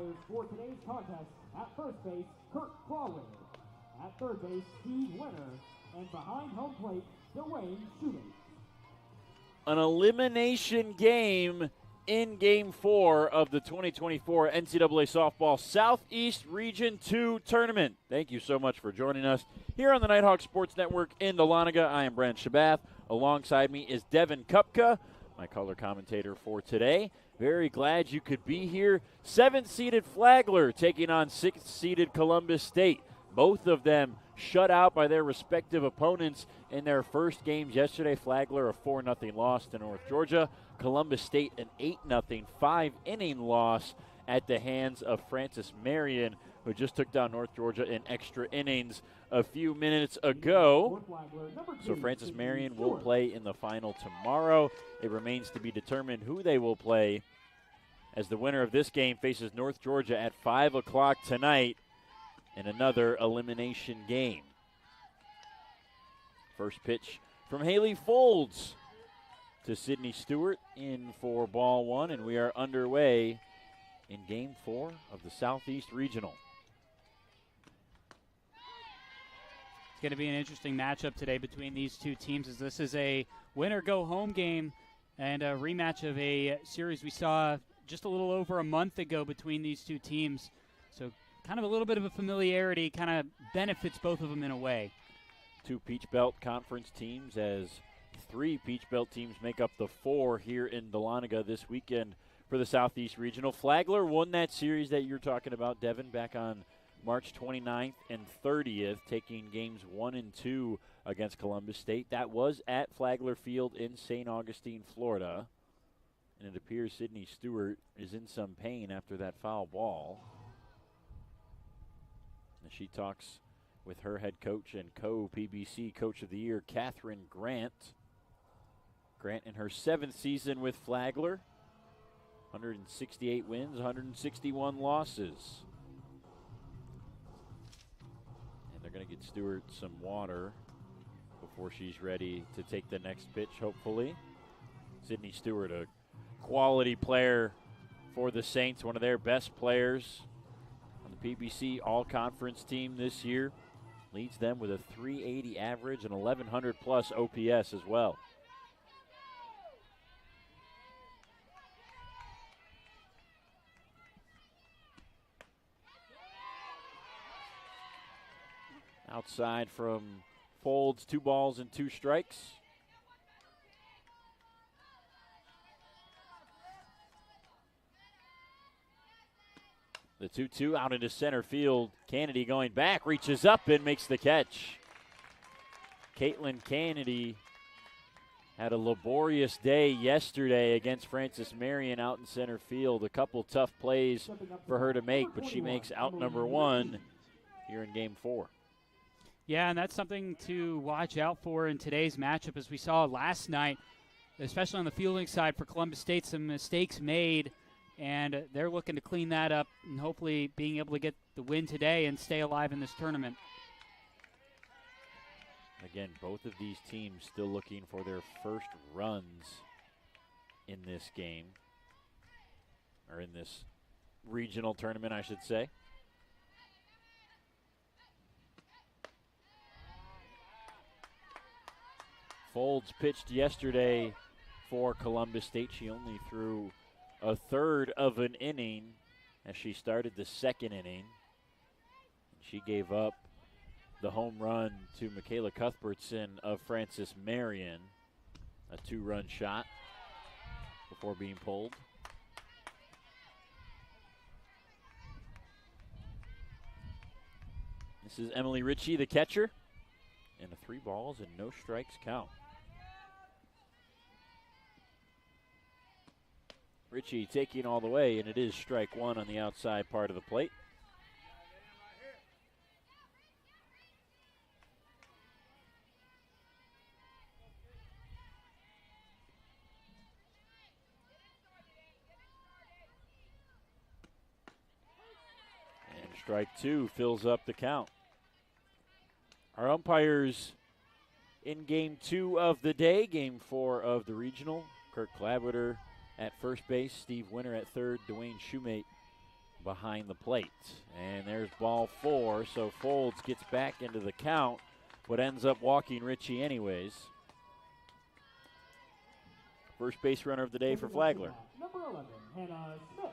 umpires for today's contest: at first base, Kurt Flagler; at third base, Steve Winter; and behind home plate, Dwayne Shoemaker. An elimination game in Game 4 of the 2024 NCAA Softball Southeast Region 2 Tournament. Thank you so much for joining us here on the Nighthawk Sports Network in Dahlonega. I am Brent Shabath. Alongside me is Devin Kupka, my color commentator for today. Very glad you could be here. 7th-seeded Flagler taking on 6th-seeded Columbus State. Both of them shut out by their respective opponents in their first games yesterday. Flagler a 4-0 loss to North Georgia. Columbus State an 8-0 5-inning loss at the hands of Francis Marion, who just took down North Georgia in extra innings a few minutes ago. So Francis Marion will play in the final tomorrow. It remains to be determined who they will play, as the winner of this game faces North Georgia at 5 o'clock tonight in another elimination game. First pitch from Haley Folds to Sydney Stewart in for ball one, and we are underway in Game 4 of the Southeast Regional. It's going to be an interesting matchup today between these two teams, as this is a winner-go-home game and a rematch of a series we saw just a little over a month ago between these two teams. So kind of a little bit of a familiarity kind of benefits both of them in a way. Two Peach Belt Conference teams, as 3 Peach Belt teams make up the 4 here in Dahlonega this weekend for the Southeast Regional. Flagler won that series that you're talking about, Devin, back on March 29th and 30th, taking games 1 and 2 against Columbus State. That was at Flagler Field in St. Augustine, Florida. And it appears Sydney Stewart is in some pain after that foul ball. And she talks with her head coach and co-PBC Coach of the Year, Catherine Grant. Grant in her 7th season with Flagler. 168 wins, 161 losses. And they're going to get Stewart some water before she's ready to take the next pitch, hopefully. Sydney Stewart, a quality player for the Saints, one of their best players on the PBC All-Conference team this year. Leads them with a 380 average and 1,100-plus OPS as well. Outside from Folds, 2 balls and 2 strikes. The 2-2 out into center field. Kennedy going back, reaches up and makes the catch. Caitlin Kennedy had a laborious day yesterday against Francis Marion out in center field. A couple tough plays for her to make, but she makes out number 1 here in Game 4. Yeah, and that's something to watch out for in today's matchup. As we saw last night, especially on the fielding side for Columbus State, some mistakes made, and they're looking to clean that up and hopefully being able to get the win today and stay alive in this tournament. Again, both of these teams still looking for their first runs in this game, or in this regional tournament, I should say. Folds pitched yesterday for Columbus State. She only threw a third of an inning as she started the second inning. She gave up the home run to Michaela Cuthbertson of Francis Marion, a 2-run shot before being pulled. This is Emily Ritchie, the catcher, and a 3 balls and no strikes count. Ritchie taking all the way, and it is strike 1 on the outside part of the plate. And strike 2 fills up the count. Our umpires in Game 2 of the day, Game 4 of the regional. Kirk Clabbeter at first base, Steve Winter at third, Dwayne Shoemate behind the plate. And there's ball 4, so Folds gets back into the count, but ends up walking Ritchie anyways. First base runner of the day for Flagler. Number 11, Hannah Smith.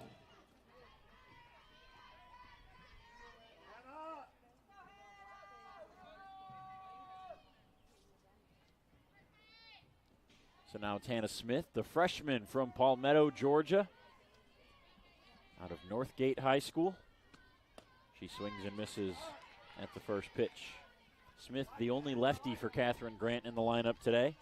So now it's Hannah Smith, the freshman from Palmetto, Georgia, out of Northgate High School. She swings and misses at the first pitch. Smith, the only lefty for Catherine Grant in the lineup today.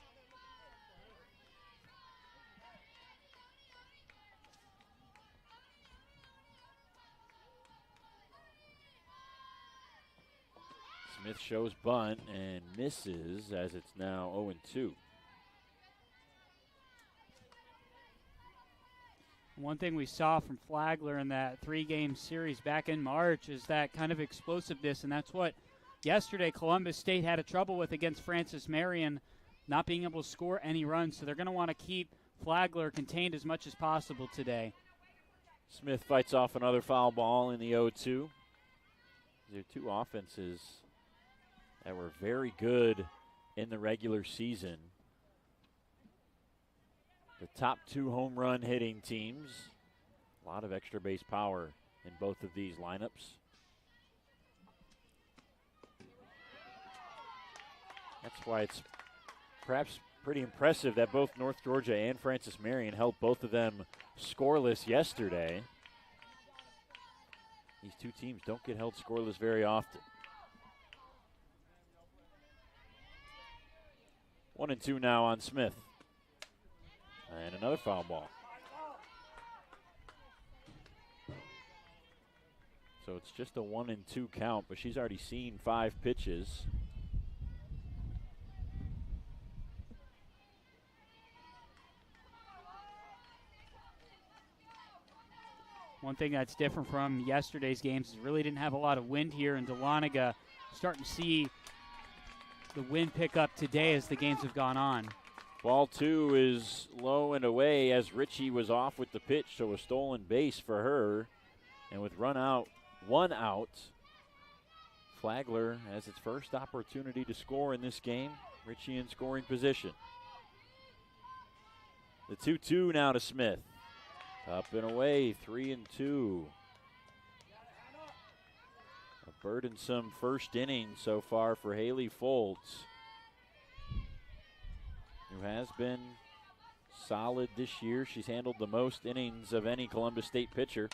Smith shows bunt and misses as it's now 0-2. One thing we saw from Flagler in that 3-game series back in March is that kind of explosiveness, and that's what yesterday Columbus State had a trouble with against Francis Marion, not being able to score any runs. So they're going to want to keep Flagler contained as much as possible today. Smith fights off another foul ball in the 0-2. There are two offenses that were very good in the regular season. The top 2 home run hitting teams. A lot of extra base power in both of these lineups. That's why it's perhaps pretty impressive that both North Georgia and Francis Marion held both of them scoreless yesterday. These two teams don't get held scoreless very often. 1-2 now on Smith. And another foul ball. So it's just a 1-2 count, but she's already seen 5 pitches. One thing that's different from yesterday's games is really didn't have a lot of wind here in Dahlonega. Starting to see the wind pick up today as the games have gone on. Ball 2 is low and away as Ritchie was off with the pitch, so a stolen base for her. And with one out, Flagler has its first opportunity to score in this game. Ritchie in scoring position. The 2-2 now to Smith. Up and away, 3-2. A burdensome first inning so far for Haley Folds, who has been solid this year. She's handled the most innings of any Columbus State pitcher.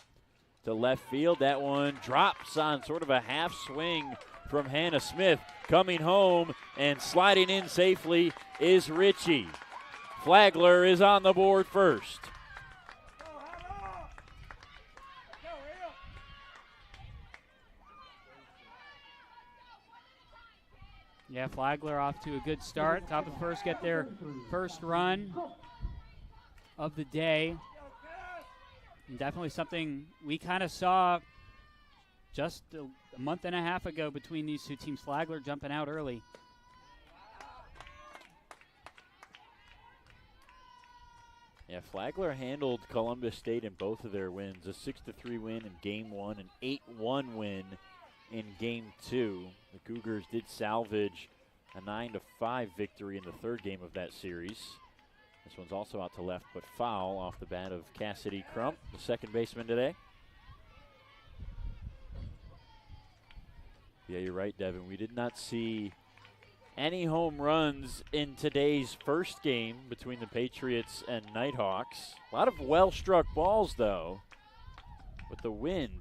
To left field, that one drops on sort of a half swing from Hannah Smith. Coming home and sliding in safely is Ritchie. Flagler is on the board first. Yeah, Flagler off to a good start. Top of the first, get their first run of the day. And definitely something we kind of saw just a month and a half ago between these two teams. Flagler jumping out early. Yeah, Flagler handled Columbus State in both of their wins. A 6-3 win in Game 1, an 8-1 win in Game 2. The Cougars did salvage a 9-5 victory in the third game of that series. This one's also out to left, but foul off the bat of Cassidy Crump, the second baseman today. Yeah, you're right, Devin. We did not see any home runs in today's first game between the Patriots and Nighthawks. A lot of well-struck balls, though, with the wind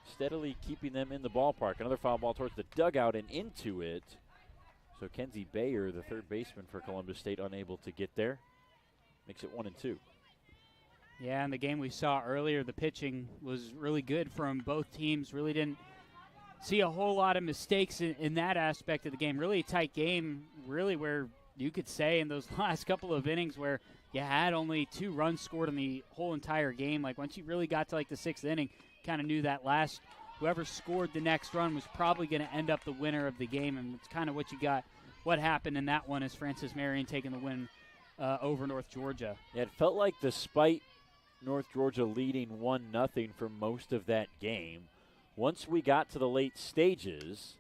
steadily keeping them in the ballpark. Another foul ball towards the dugout and into it. So Kenzie Bayer, the third baseman for Columbus State, unable to get there. Makes it 1-2. Yeah, in the game we saw earlier, the pitching was really good from both teams. Really didn't see a whole lot of mistakes in that aspect of the game. Really a tight game, really where you could say in those last couple of innings where you had only 2 runs scored in the whole entire game. Like once you really got to like the 6th inning, kind of knew that whoever scored the next run was probably going to end up the winner of the game, and it's kind of what you got. What happened in that one is Francis Marion taking the win over North Georgia. Yeah, it felt like despite North Georgia leading 1-0 for most of that game. Once we got to the late stages,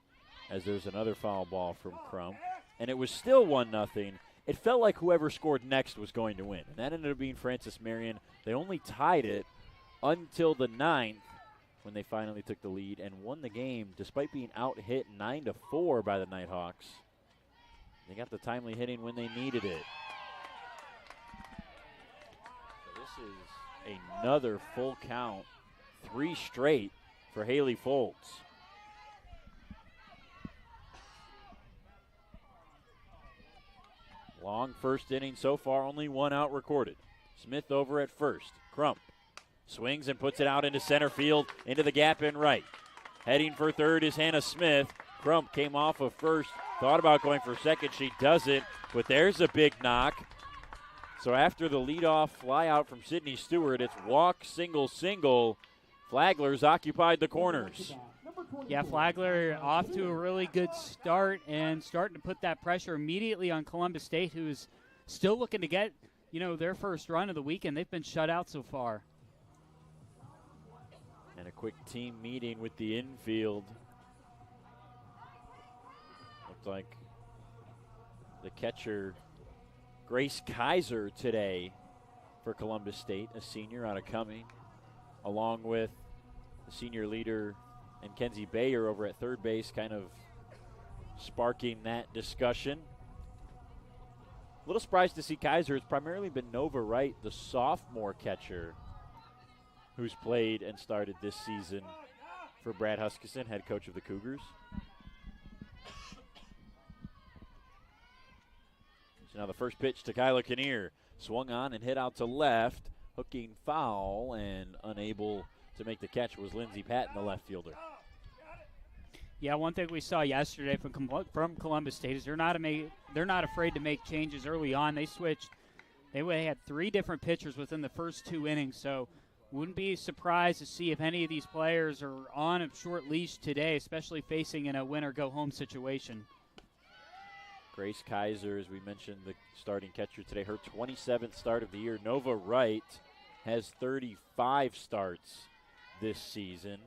as there's another foul ball from Crump, and it was still 1-0, it felt like whoever scored next was going to win. And that ended up being Francis Marion. They only tied it until the 9th when they finally took the lead and won the game despite being out-hit 9-4 by the Nighthawks. They got the timely hitting when they needed it. So this is another full count, 3 straight for Haley Foltz. Long first inning so far, only 1 out recorded. Smith over at first. Crump swings and puts it out into center field, into the gap in right. Heading for third is Hannah Smith. Crump came off of first, thought about going for second. She doesn't, but there's a big knock. So after the leadoff fly out from Sydney Stewart, it's walk, single, single. Flagler's occupied the corners. Yeah, Flagler off to a really good start and starting to put that pressure immediately on Columbus State, who's still looking to get, their first run of the weekend. They've been shut out so far. And a quick team meeting with the infield. Looked like the catcher, Grace Kaiser, today for Columbus State, a senior out of Cumming, along with the senior leader and Kenzie Bayer over at third base, kind of sparking that discussion. A little surprised to see Kaiser. It's primarily been Nova Wright, the sophomore catcher, who's played and started this season for Brad Huskisson, head coach of the Cougars. So now the first pitch to Kyla Kinnear. Swung on and hit out to left. Hooking foul and unable to make the catch was Lindsey Patton, the left fielder. Yeah, one thing we saw yesterday from Columbus State is they're not afraid to make changes early on. They switched. They had 3 different pitchers within the first 2 innings, so wouldn't be surprised to see if any of these players are on a short leash today, especially facing in a win-or-go-home situation. Grace Kaiser, as we mentioned, the starting catcher today, her 27th start of the year. Nova Wright has 35 starts this season.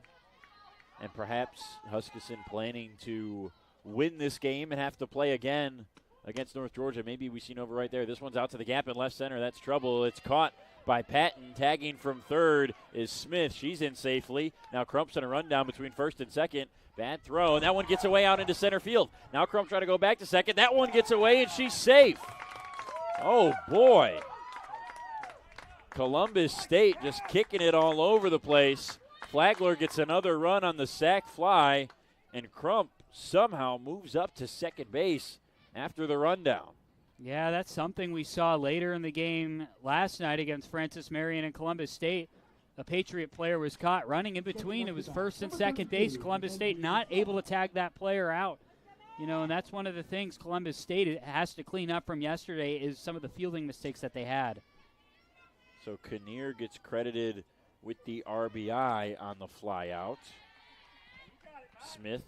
And perhaps Huskisson planning to win this game and have to play again against North Georgia. Maybe we see Nova right there. This one's out to the gap in left center. That's trouble. It's caught by Patton. Tagging from third is Smith. She's in safely. Now Crump's on a rundown between first and second. Bad throw, and that one gets away out into center field. Now Crump trying to go back to second. That one gets away, and she's safe. Oh, boy. Columbus State just kicking it all over the place. Flagler gets another run on the sac fly, and Crump somehow moves up to second base after the rundown. Yeah, that's something we saw later in the game last night against Francis Marion and Columbus State. A Patriot player was caught running in between. It was first and second base. Columbus State not able to tag that player out. And that's one of the things Columbus State has to clean up from yesterday is some of the fielding mistakes that they had. So Kinnear gets credited with the RBI on the fly out. Smith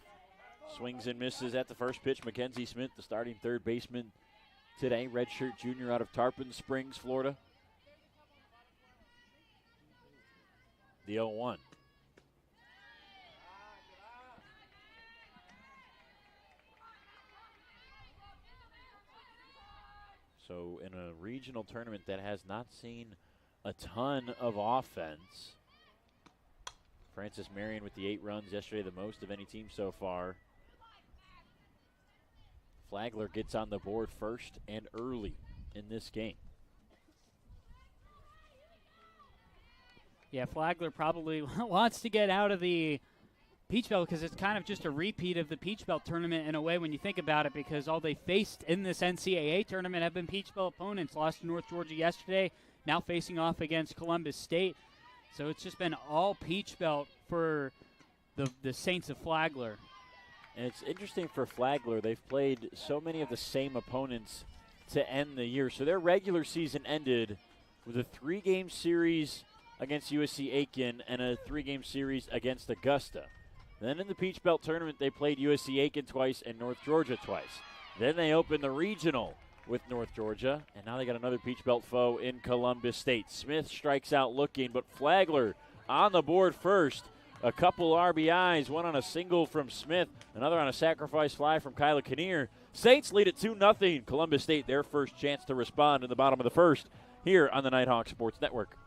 swings and misses at the first pitch. Mackenzie Smith, the starting third baseman today, redshirt junior out of Tarpon Springs, Florida. The 0-1. So in a regional tournament that has not seen a ton of offense, Francis Marion with the 8 runs yesterday, the most of any team so far. Flagler gets on the board first and early in this game. Yeah, Flagler probably wants to get out of the Peach Belt because it's kind of just a repeat of the Peach Belt tournament in a way when you think about it, because all they faced in this NCAA tournament have been Peach Belt opponents. Lost to North Georgia yesterday, now facing off against Columbus State. So it's just been all Peach Belt for the Saints of Flagler. And it's interesting for Flagler. They've played so many of the same opponents to end the year. So their regular season ended with a 3-game series against USC Aiken and a 3-game series against Augusta. Then in the Peach Belt tournament, they played USC Aiken twice and North Georgia twice. Then they opened the regional with North Georgia. And now they got another Peach Belt foe in Columbus State. Smith strikes out looking, but Flagler on the board first. A couple RBIs, one on a single from Smith, another on a sacrifice fly from Kyla Kinnear. Saints lead it 2-0. Columbus State, their first chance to respond in the bottom of the first here on the Nighthawk Sports Network.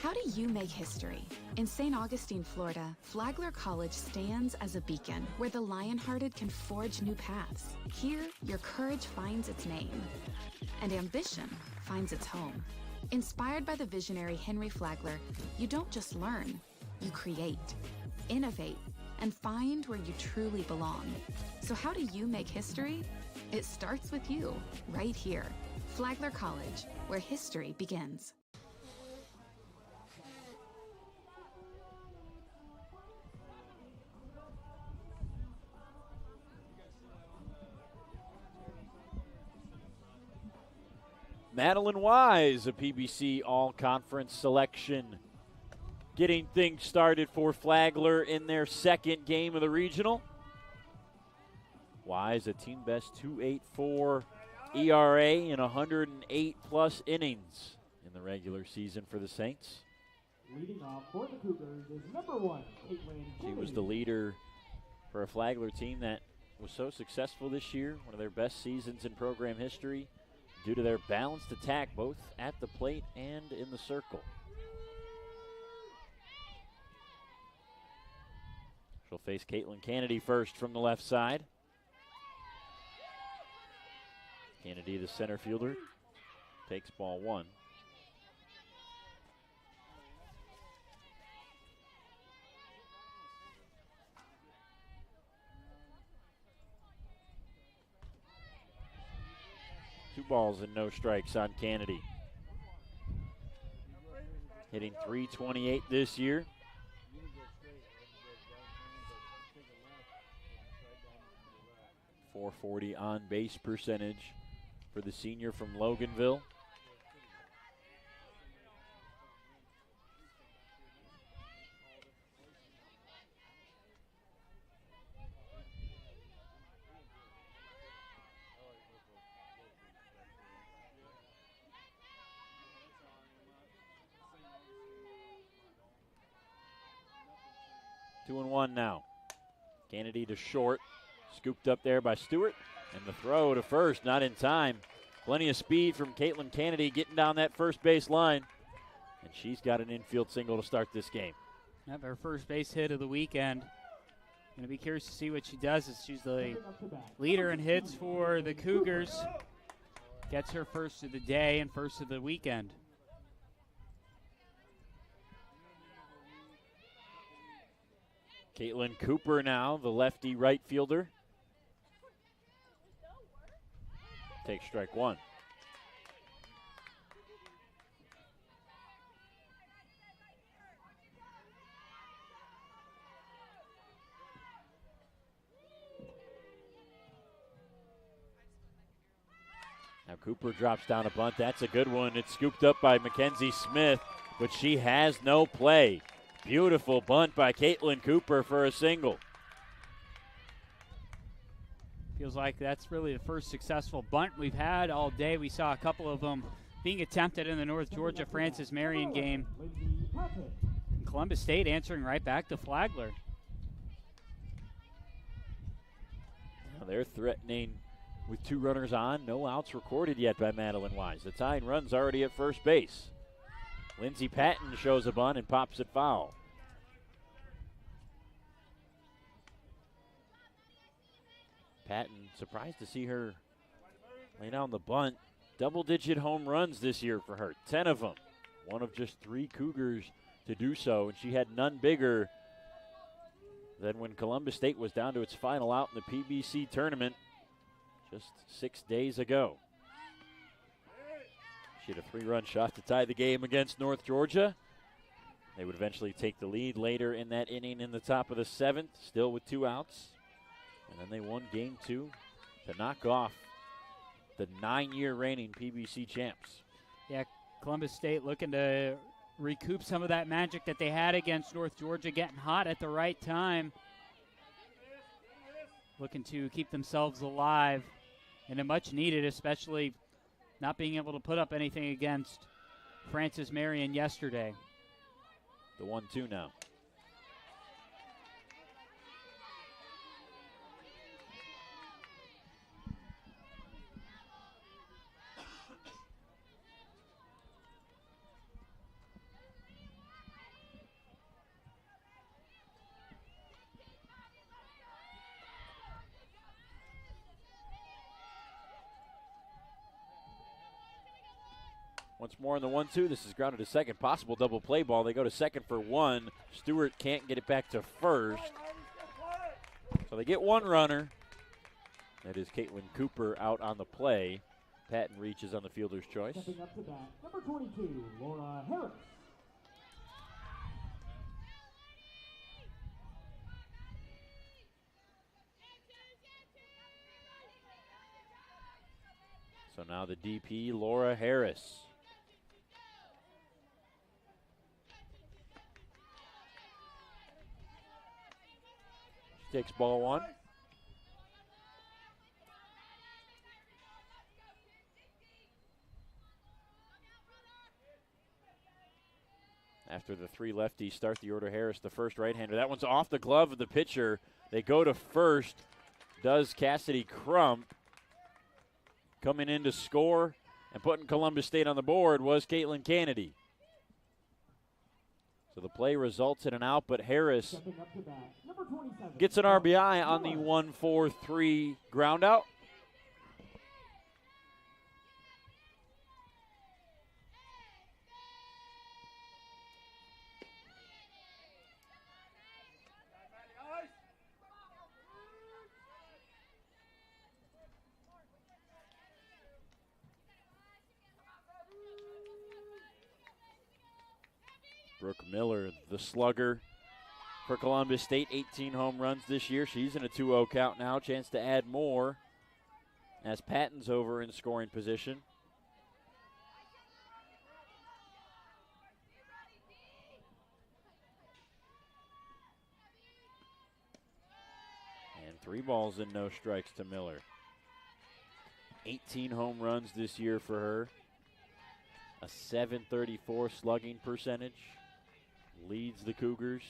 How do you make history? In St. Augustine, Florida, Flagler College stands as a beacon where the lion-hearted can forge new paths. Here, your courage finds its name, and ambition finds its home. Inspired by the visionary Henry Flagler, you don't just learn, you create, innovate, and find where you truly belong. So how do you make history? It starts with you, right here. Flagler College, where history begins. Madeline Wise, a PBC All-Conference selection, getting things started for Flagler in their second game of the regional. Wise, a team best 2.84 ERA in 108-plus innings in the regular season for the Saints. Leading off for the Cougars is number 1, Caitlin She Kennedy. was the leader for a Flagler team that was so successful this year, one of their best seasons in program history, due to their balanced attack both at the plate and in the circle. She'll face Caitlin Kennedy first from the left side. Kennedy, the center fielder, takes ball 1. Two balls and no strikes on Kennedy. Hitting .328 this year. .440 on base percentage for the senior from Loganville. Two and one now. Kennedy to short. Scooped up there by Stewart. And the throw to first, not in time. Plenty of speed from Caitlin Kennedy getting down that first base line. And she's got an infield single to start this game. Yep, her first base hit of the weekend. Going to be curious to see what she does, as she's the leader in hits for the Cougars. Gets her first of the day and first of the weekend. Caitlin Cooper now, the lefty right fielder. Takes strike 1. Now Cooper drops down a bunt. That's a good one. It's scooped up by Mackenzie Smith, but she has no play. Beautiful bunt by Caitlin Cooper for a single. Feels like that's really the first successful bunt we've had all day. We saw a couple of them being attempted in the North Georgia Francis Marion game. And Columbus State answering right back to Flagler. Now they're threatening with 2 runners on. No outs recorded yet by Madeline Wise. The tying run's already at first base. Lindsey Patton shows a bunt and pops it foul. Patton, surprised to see her lay down the bunt. Double-digit home runs this year for her, 10 of them. One of just 3 Cougars to do so, and she had none bigger than when Columbus State was down to its final out in the PBC tournament just 6 days ago. She had a 3-run shot to tie the game against North Georgia. They would eventually take the lead later in that inning in the top of the 7th, still with 2 outs. And then they won game 2 to knock off the 9-year reigning PBC champs. Yeah, Columbus State looking to recoup some of that magic that they had against North Georgia, getting hot at the right time. looking to keep themselves alive in a much needed, especially not being able to put up anything against Francis Marion yesterday. The 1-2 now. Once more in the 1-2. This is grounded to second. Possible double play ball. They go to second for one. Stewart can't get it back to first. So they get one runner. That is Caitlin Cooper out on the play. Patton reaches on the fielder's choice. Stepping up to bat, number 22, Laura Harris. So now the DP, Laura Harris. She takes ball one. After the three lefties start the order, Harris, the first right-hander. That one's off the glove of the pitcher. They go to first. Does Cassidy Crump. Coming in to score and putting Columbus State on the board was Caitlin Kennedy. So the play results in an out, but Harris gets an RBI on the 1-4-3 ground out. Brooke Miller, the slugger for Columbus State, 18 home runs this year. She's in a 2-0 count now. Chance to add more as Patton's over in scoring position. And 3 balls and no strikes to Miller. 18 home runs this year for her. A .734 slugging percentage. Leads the Cougars.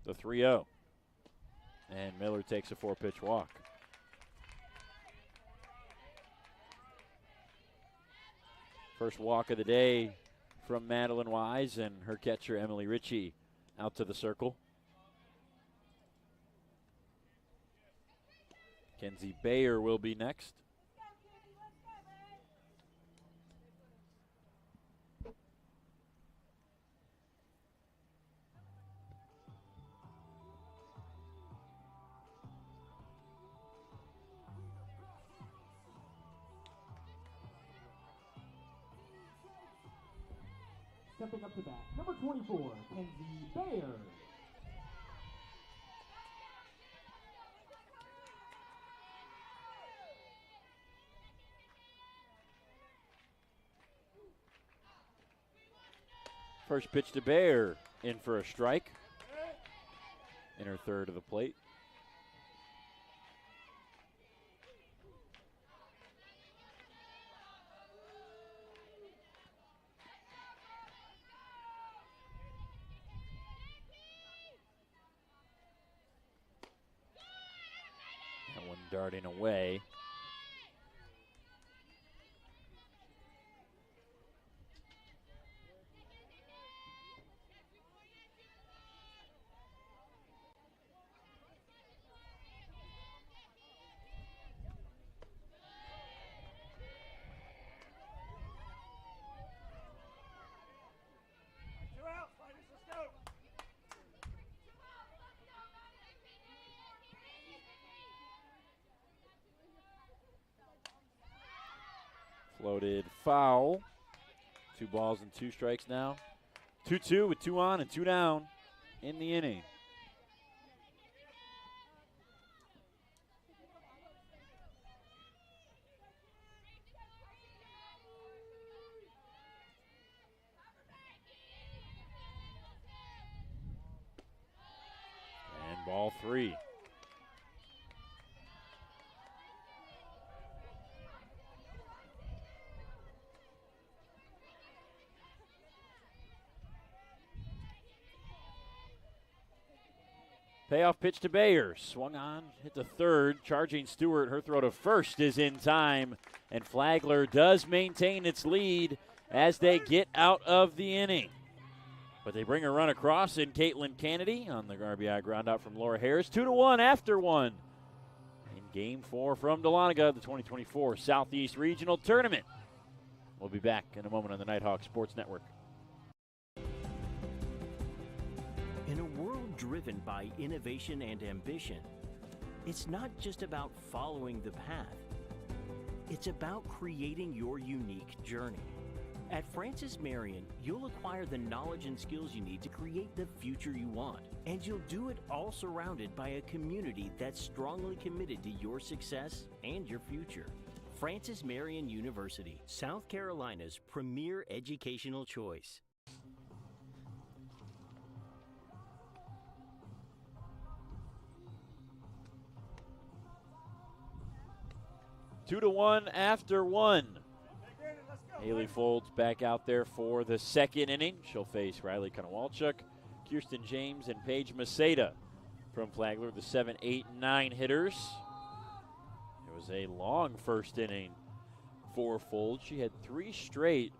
The 3-0. And Miller takes a 4-pitch walk. First walk of the day from Madeline Wise and her catcher Emily Ritchie out to the circle. Kenzie Bayer will be next. Stepping up to bat, number 24, Kenzie Bayer. First pitch to Bayer, in for a strike. In her third of the plate. That one darting away. Floated foul. 2 balls and 2 strikes now. 2-2 with 2 on and 2 down in the inning. 3. Payoff pitch to Bayer. Swung on, hit the third. Charging Stewart. Her throw to first is in time. And Flagler does maintain its lead as they get out of the inning. But they bring a run across in Caitlin Kennedy on the RBI ground out from Laura Harris. 2-1 after 1 in Game 4 from Dahlonega, the 2024 Southeast Regional Tournament. We'll be back in a moment on the Nighthawk Sports Network. In a world driven by innovation and ambition, it's not just about following the path. It's about creating your unique journey. At Francis Marion, you'll acquire the knowledge and skills you need to create the future you want. And you'll do it all surrounded by a community that's strongly committed to your success and your future. Francis Marion University, South Carolina's premier educational choice. 2-1 after 1. Haley Folds back out there for the second inning. She'll face Riley Konowalchuk, Kirsten James, and Paige Maceda from Flagler, the 7, 8, 9 hitters. It was a long first inning for Folds. She had 3 straight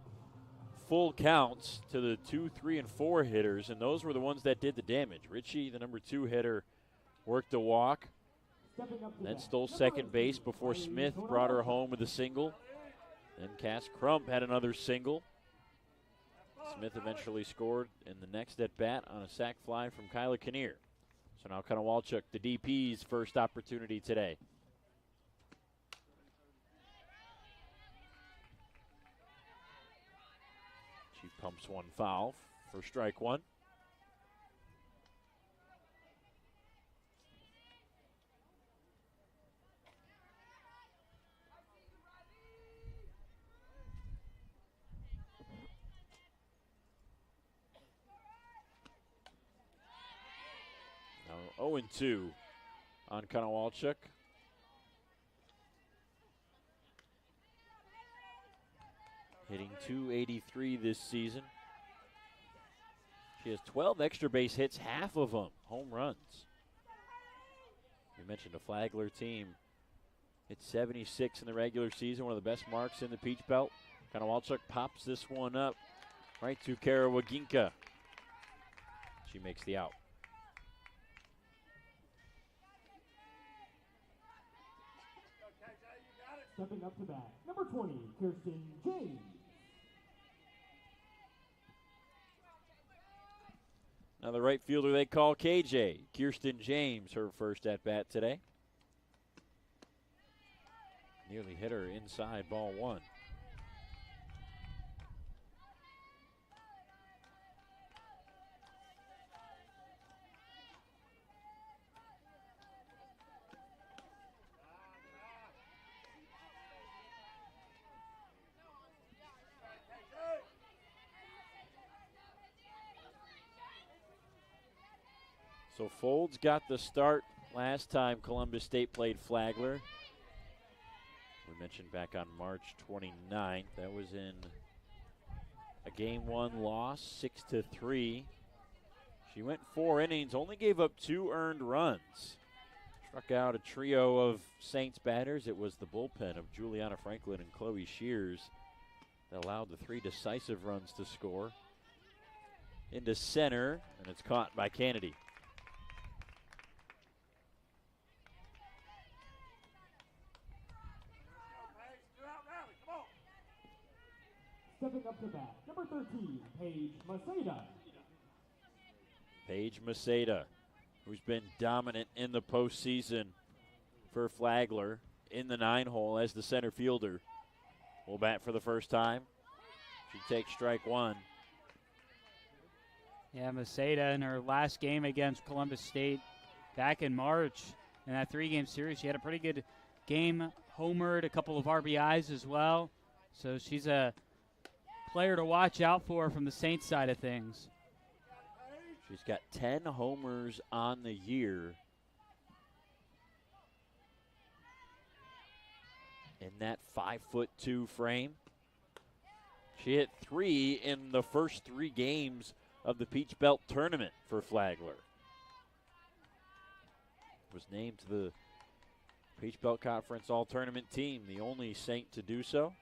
full counts to the 2, 3, and 4 hitters, and those were the ones that did the damage. Richie, the number 2 hitter, worked a walk, then stole second base before Smith brought her home with a single. Then Cass Crump had another single. Smith eventually scored in the next at-bat on a sac fly from Kyla Kinnear. So now Konowalchuk, the DP's first opportunity today. She pumps one foul for strike 1. Now 0-2 on Konowalchuk. Hitting .283 this season. She has 12 extra base hits, half of them home runs. We mentioned a Flagler team. It's 76 in the regular season, one of the best marks in the Peach Belt. Konowalchuk pops this one up right to Kara Waginka. She makes the out. Stepping up to bat, number 20, Kirsten James. Now the right fielder they call KJ. Kirsten James, her first at-bat today. Nearly hit her inside, ball 1. So Folds got the start last time Columbus State played Flagler. We mentioned back on March 29th. That was in a Game 1 loss, 6-3. She went 4 innings, only gave up 2 earned runs. Struck out a trio of Saints batters. It was the bullpen of Juliana Franklin and Chloe Shears that allowed the 3 decisive runs to score. Into center, and it's caught by Kennedy. Stepping up to bat, number 13, Paige Maceda. Paige Maceda, who's been dominant in the postseason for Flagler in the 9-hole as the center fielder, will bat for the first time. She takes strike 1. Yeah, Maceda in her last game against Columbus State back in March in that 3-game series, she had a pretty good game, homered, a couple of RBIs as well. So she's a player to watch out for from the Saints side of things. She's got 10 homers on the year in that 5'2" frame. She hit 3 in the first 3 games of the Peach Belt tournament for Flagler. Was named to the Peach Belt Conference All-Tournament team, the only Saint to do so.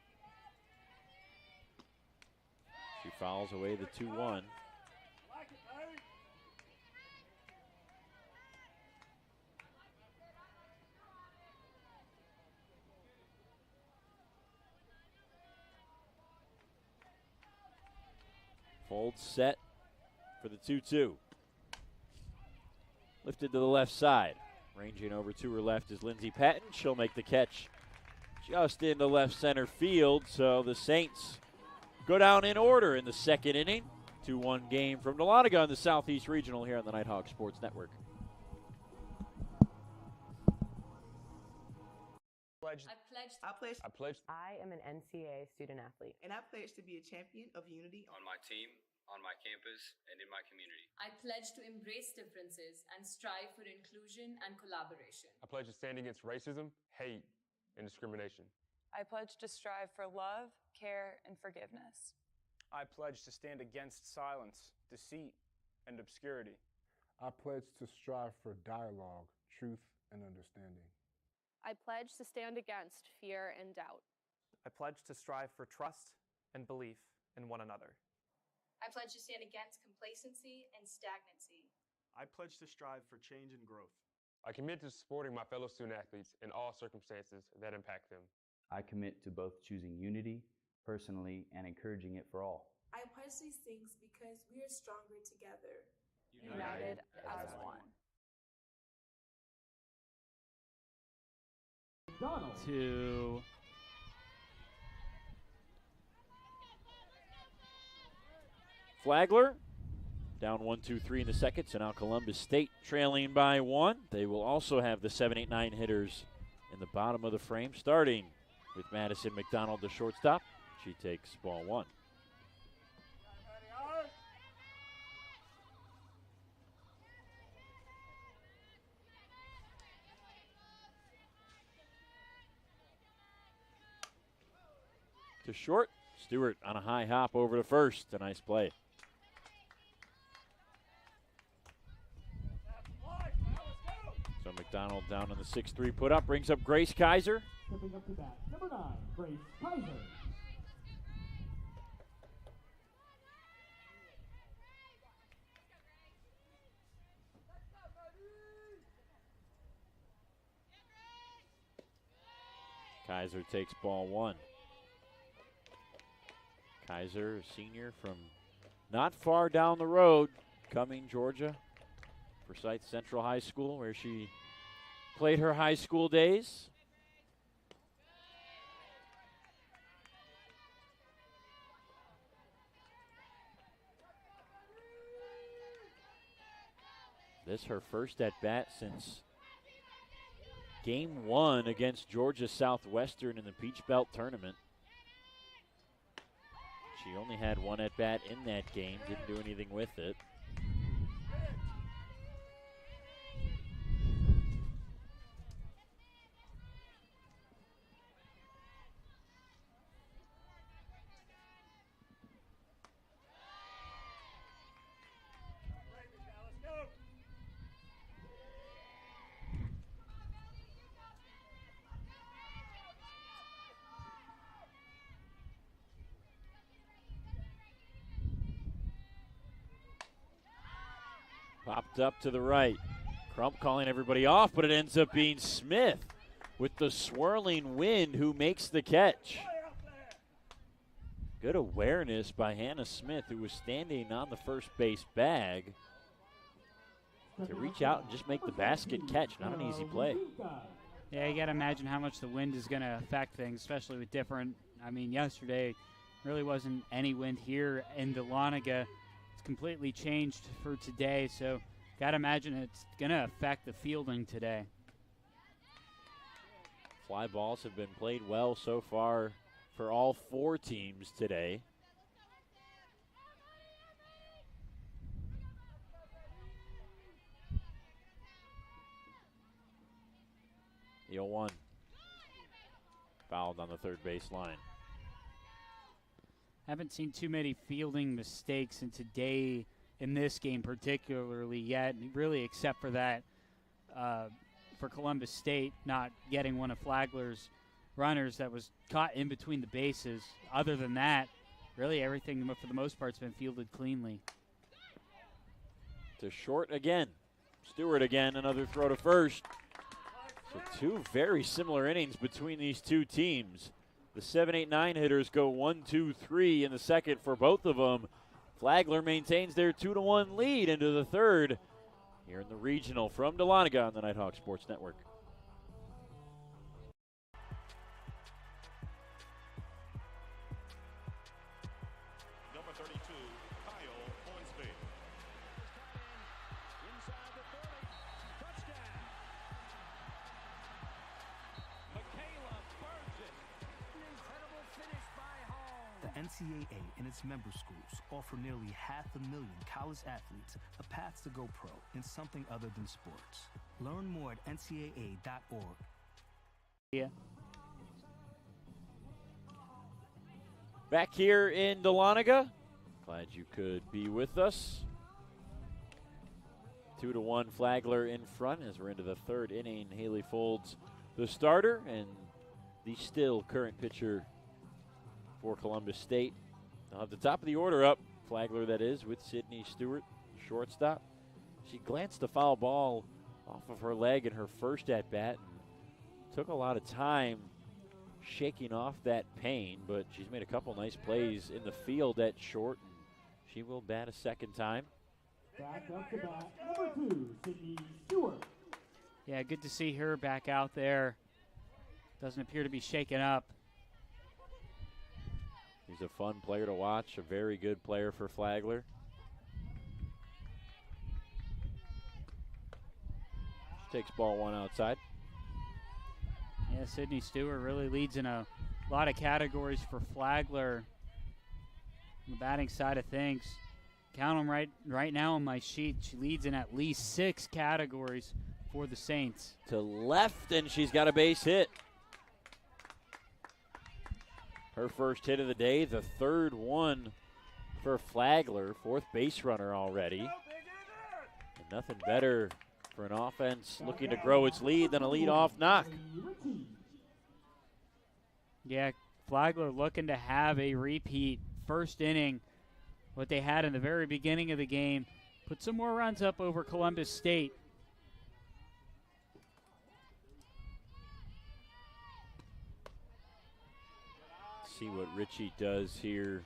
She fouls away the 2-1. Fold set for the 2-2. Lifted to the left side. Ranging over to her left is Lindsey Patton. She'll make the catch just into left center field. So the Saints go down in order in the second inning. 2-1 game from Dahlonega in the Southeast Regional here on the Nighthawk Sports Network. I am an NCAA student athlete. And I pledge to be a champion of unity on my team, on my campus, and in my community. I pledge to embrace differences and strive for inclusion and collaboration. I pledge to stand against racism, hate, and discrimination. I pledge to strive for love, care, and forgiveness. I pledge to stand against silence, deceit, and obscurity. I pledge to strive for dialogue, truth, and understanding. I pledge to stand against fear and doubt. I pledge to strive for trust and belief in one another. I pledge to stand against complacency and stagnancy. I pledge to strive for change and growth. I commit to supporting my fellow student athletes in all circumstances that impact them. I commit to both choosing unity personally and encouraging it for all. I pledge these things because we are stronger together. United as one. To Flagler down 1-2-3 in the second, so now Columbus State trailing by 1. They will also have the 7-8-9 hitters in the bottom of the frame, starting with Madison McDonald, the shortstop. She takes ball 1. To short, Stewart on a high hop over to first. A nice play. So McDonald down on the 6-3 put up, brings up Grace Kaiser. Stepping up to bat, number 9, Grace Kaiser. Kaiser takes ball 1. Kaiser, a senior from not far down the road, Cumming, Georgia, Forsyth Central High School, where she played her high school days. This her first at bat since Game 1 against Georgia Southwestern in the Peach Belt tournament. She only had 1 at bat in that game, didn't do anything with it. Popped up to the right. Crump calling everybody off, but it ends up being Smith with the swirling wind who makes the catch. Good awareness by Hannah Smith, who was standing on the first base bag, to reach out and just make the basket catch. Not an easy play. Yeah, you got to imagine how much the wind is going to affect things, especially with different. I mean, yesterday really wasn't any wind here in Dahlonega. Completely changed for today, so gotta imagine it's gonna affect the fielding today. Fly balls have been played well so far for all 4 teams today. The 0-1 fouled on the third baseline. Haven't seen too many fielding mistakes in this game particularly yet, really except for that for Columbus State not getting one of Flagler's runners that was caught in between the bases. Other than that, really everything for the most part has been fielded cleanly. To short again. Stewart again, another throw to first. So two very similar innings between these two teams. The 7, 8, 9 hitters go 1, 2, 3 in the second for both of them. Flagler maintains their 2-1 lead into the third here in the regional from Dahlonega on the Nighthawk Sports Network. Number 32, Kyle Hornsby. Inside the 30. Touchdown. Michaela Burgess. An incredible finish by Hall. The NCAA and its member schools offer nearly 500,000 college athletes a path to go pro in something other than sports. Learn more at ncaa.org. Yeah. Back here in Dahlonega. Glad you could be with us. 2-1 Flagler in front as we're into the third inning. Haley Folds, the starter, and the still current pitcher for Columbus State. They'll have the top of the order up. Flagler, that is, with Sydney Stewart, shortstop. She glanced a foul ball off of her leg in her first at-bat and took a lot of time shaking off that pain, but she's made a couple nice plays in the field at short, and she will bat a second time. Back up to bat, number 2, Sydney Stewart. Yeah, good to see her back out there. Doesn't appear to be shaken up. He's a fun player to watch, a very good player for Flagler. She takes ball one outside. Yeah, Sydney Stewart really leads in a lot of categories for Flagler. On the batting side of things, count them right now on my sheet. She leads in at least 6 categories for the Saints. To left, and she's got a base hit. Her first hit of the day, the third one for Flagler, 4th base runner already. And nothing better for an offense looking to grow its lead than a leadoff knock. Yeah, Flagler looking to have a repeat first inning, what they had in the very beginning of the game. Put some more runs up over Columbus State. See what Ritchie does here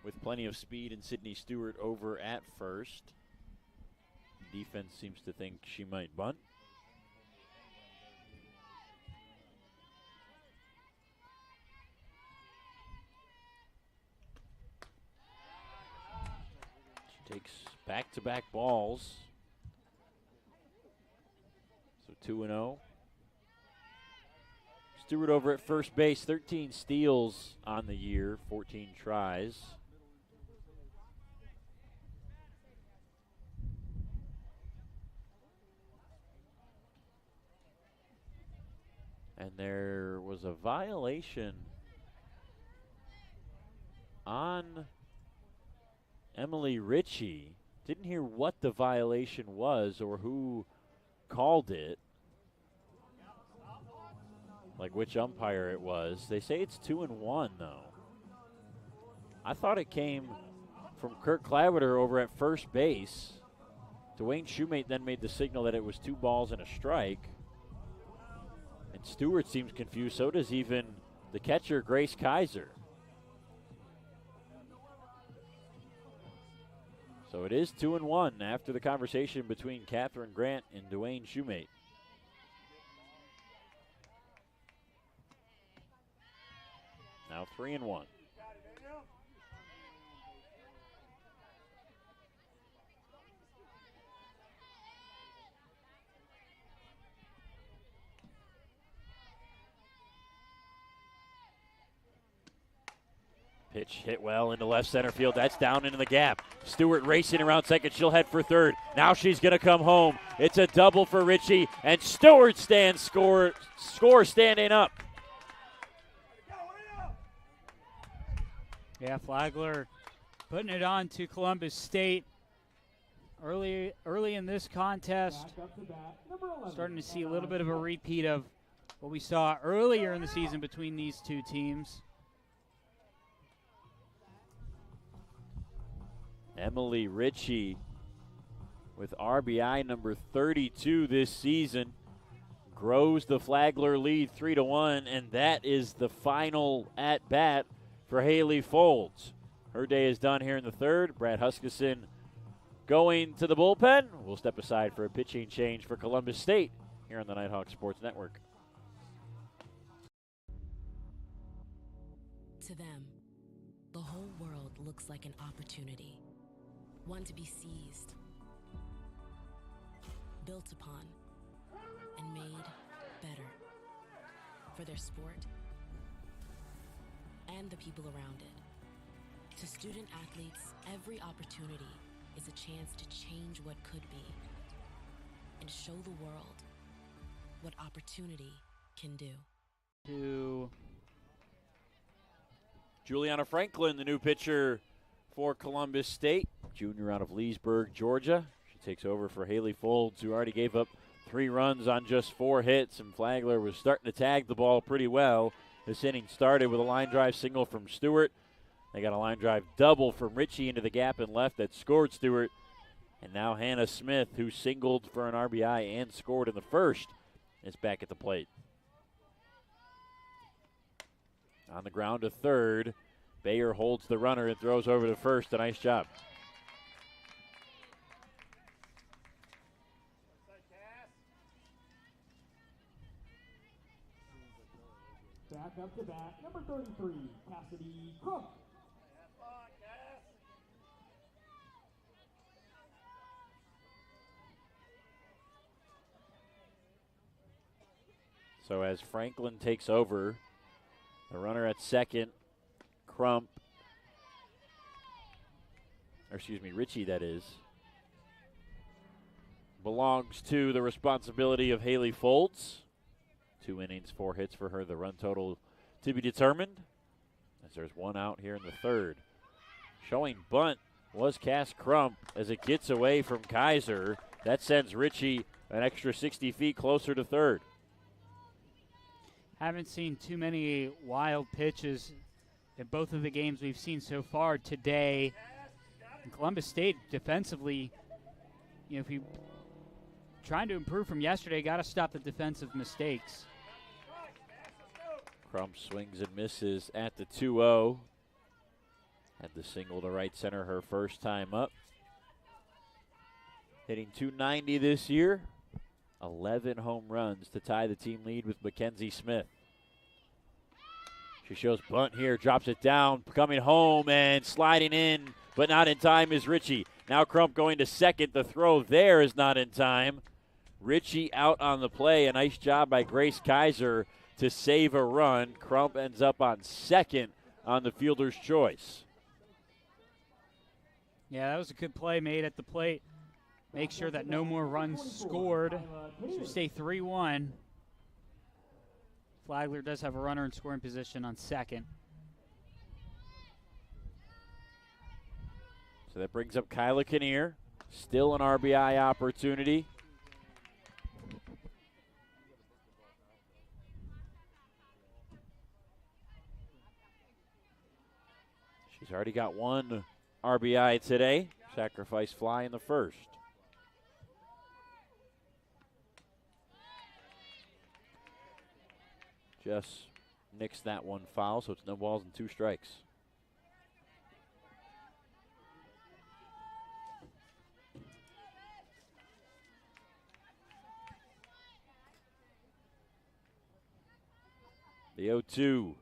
with plenty of speed and Sydney Stewart over at first. Defense seems to think she might bunt. She takes back-to-back balls. So 2-0. Stewart over at first base, 13 steals on the year, 14 tries. And there was a violation on Emily Ritchie. Didn't hear what the violation was or who called it. Like which umpire it was. They say it's 2-1 though. I thought it came from Kirk Claviter over at first base. Dwayne Shoemate then made the signal that it was 2 balls and a strike. And Stewart seems confused, so does even the catcher, Grace Kaiser. So it is 2-1 after the conversation between Catherine Grant and Dwayne Shoemate. Now 3-1. Pitch hit well into left center field. That's down into the gap. Stewart racing around second. She'll head for third. Now she's going to come home. It's a double for Ritchie, and Stewart scores standing up. Yeah, Flagler putting it on to Columbus State early in this contest. Starting to see a little bit of a repeat of what we saw earlier in the season between these two teams. Emily Ritchie with RBI number 32 this season grows the Flagler lead 3-1, and that is the final at bat for Haley Folds. Her day is done here in the third. Brad Huskisson going to the bullpen. We'll step aside for a pitching change for Columbus State here on the Nighthawk Sports Network. To them, the whole world looks like an opportunity, one to be seized, built upon, and made better for their sport and the people around it. To student athletes, every opportunity is a chance to change what could be and show the world what opportunity can do. To Juliana Franklin, the new pitcher for Columbus State, junior out of Leesburg, Georgia. She takes over for Haley Folds, who already gave up 3 runs on just 4 hits, and Flagler was starting to tag the ball pretty well. This inning started with a line drive single from Stewart. They got a line drive double from Ritchie into the gap and left that scored Stewart. And now Hannah Smith, who singled for an RBI and scored in the first, is back at the plate. On the ground to third. Bayer holds the runner and throws over to first. A nice job. Back up to bat, number 33, Cassidy Cook. So as Franklin takes over, the runner at second, Ritchie that is, belongs to the responsibility of Haley Folds. 2 innings, 4 hits for her. The run total to be determined, as there's 1 out here in the third. Showing bunt was Cass Crump as it gets away from Kaiser. That sends Ritchie an extra 60 feet closer to third. Haven't seen too many wild pitches in both of the games we've seen so far today. And Columbus State defensively, if you trying to improve from yesterday, got to stop the defensive mistakes. Crump swings and misses at the 2-0. Had the single to right center her first time up. Hitting .290 this year. 11 home runs to tie the team lead with Mackenzie Smith. She shows bunt here, drops it down, coming home and sliding in, but not in time is Ritchie. Now Crump going to second. The throw there is not in time. Ritchie out on the play. A nice job by Grace Kaiser to save a run. Crump ends up on second on the fielder's choice. Yeah, that was a good play made at the plate. Make sure that no more runs scored. So stay 3-1. Flagler does have a runner in scoring position on second. So that brings up Kyla Kinnear. Still an RBI opportunity. She's already got 1 RBI today. Sacrifice fly in the first. Just nicks that one foul, so it's no balls and 2 strikes. The 0-2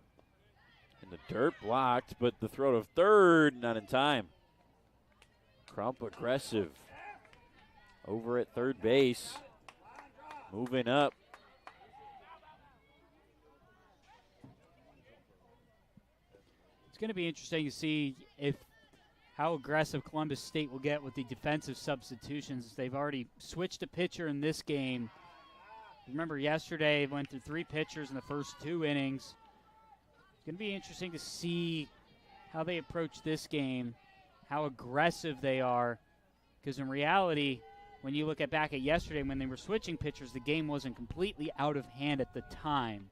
in the dirt, blocked, but the throw to third, not in time. Crump aggressive over at third base, moving up. It's going to be interesting to see how aggressive Columbus State will get with the defensive substitutions. They've already switched a pitcher in this game. Remember yesterday, went through 3 pitchers in the first 2 innings. It's going to be interesting to see how they approach this game, how aggressive they are. Because in reality, when you look back at yesterday when they were switching pitchers, the game wasn't completely out of hand at the time.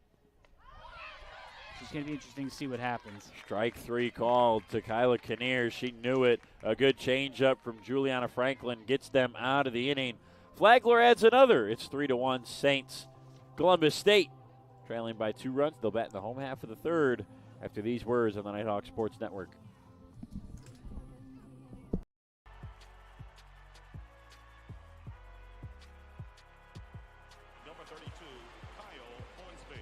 So it's going to be interesting to see what happens. Strike 3 called to Kyla Kinnear. She knew it. A good changeup from Juliana Franklin gets them out of the inning. Flagler adds another. It's 3-1 Saints. Columbus State trailing by 2 runs. They'll bat in the home half of the third after these words on the Nighthawk Sports Network. Number 32, Kyle Hornsby.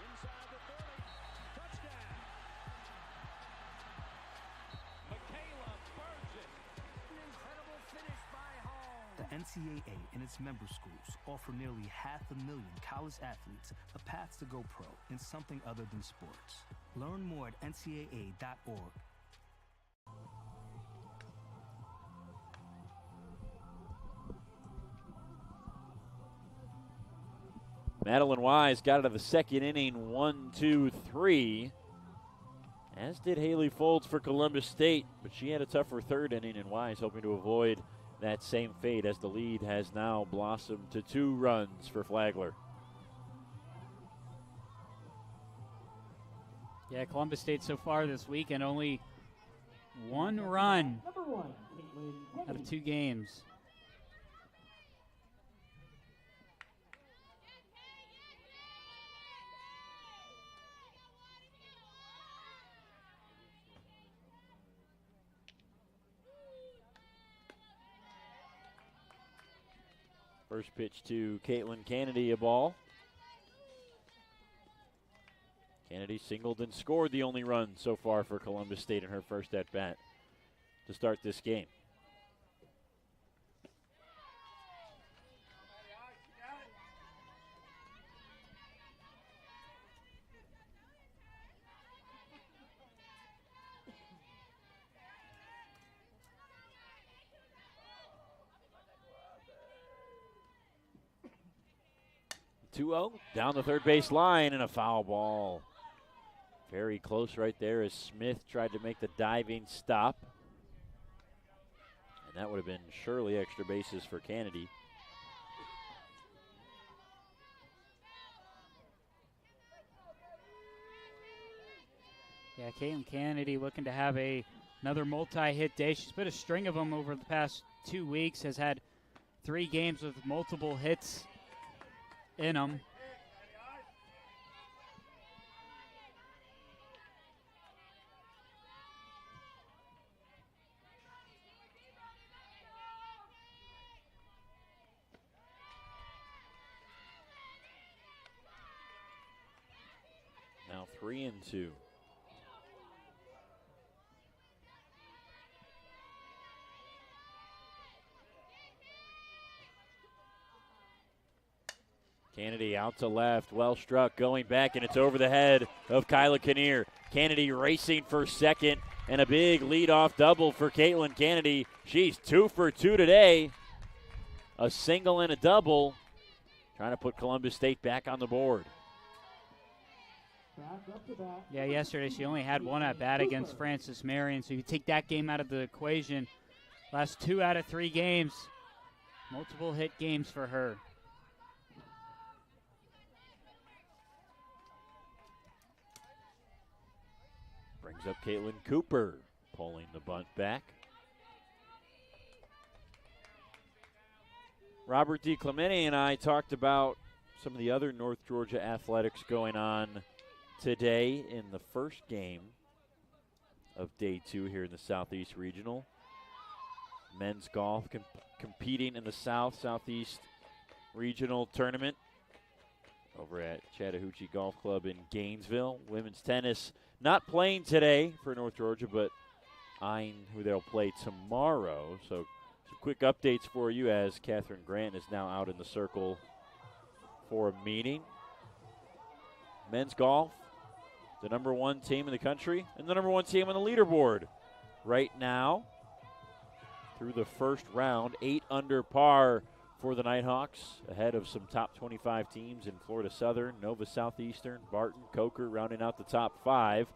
Inside the 30. Touchdown. Michaela Burgess. An incredible finish by Hall. The NCAA and its member schools offer nearly 500,000 college athletes a path to go pro in something other than sports. Learn more at ncaa.org. Madeline Wise got out of the second inning 1-2-3, as did Haley Folds for Columbus State, but she had a tougher third inning, and Wise hoping to avoid that same fate as the lead has now blossomed to 2 runs for Flagler. Yeah, Columbus State so far this weekend only 1 run out of 2 games. First pitch to Caitlin Kennedy, a ball. Kennedy singled and scored the only run so far for Columbus State in her first at-bat to start this game. Down the third base line and a foul ball. Very close right there as Smith tried to make the diving stop. And that would have been surely extra bases for Kennedy. Yeah, Caitlin Kennedy looking to have another multi-hit day. She's put a string of them over the past 2 weeks, has had 3 games with multiple hits in them. Now 3-2. Kennedy out to left, well struck, going back, and it's over the head of Kyla Kinnear. Kennedy racing for second, and a big leadoff double for Caitlin Kennedy. She's 2 for 2 today. A single and a double, trying to put Columbus State back on the board. Yeah, yesterday she only had 1 at-bat against Francis Marion, so you take that game out of the equation. Last 2 out of 3 games, multiple hit games for her. Brings up Caitlin Cooper, pulling the bunt back. Robert DiClemente and I talked about some of the other North Georgia athletics going on today in the first game of Day 2 here in the Southeast Regional. Men's golf competing in the Southeast Regional Tournament over at Chattahoochee Golf Club in Gainesville. Women's tennis not playing today for North Georgia, but eyeing who they'll play tomorrow. So some quick updates for you as Catherine Grant is now out in the circle for a meeting. Men's golf, the #1 team in the country and the #1 team on the leaderboard right now through the first round. 8 under par for the Nighthawks, ahead of some top 25 teams in Florida Southern, Nova Southeastern, Barton, Coker rounding out the top 5.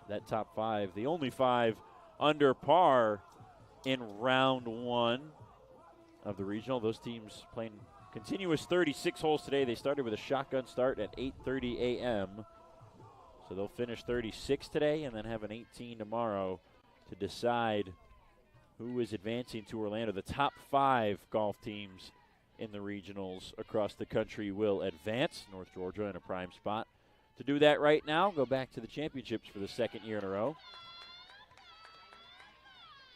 that top 5, the only 5 under par in round 1 of the regional. Those teams playing continuous 36 holes today. They started with a shotgun start at 8:30 a.m. So they'll finish 36 today and then have an 18 tomorrow to decide who is advancing to Orlando. The top 5 golf teams in the regionals across the country will advance. North Georgia in a prime spot to do that right now. Go back to the championships for the second year in a row.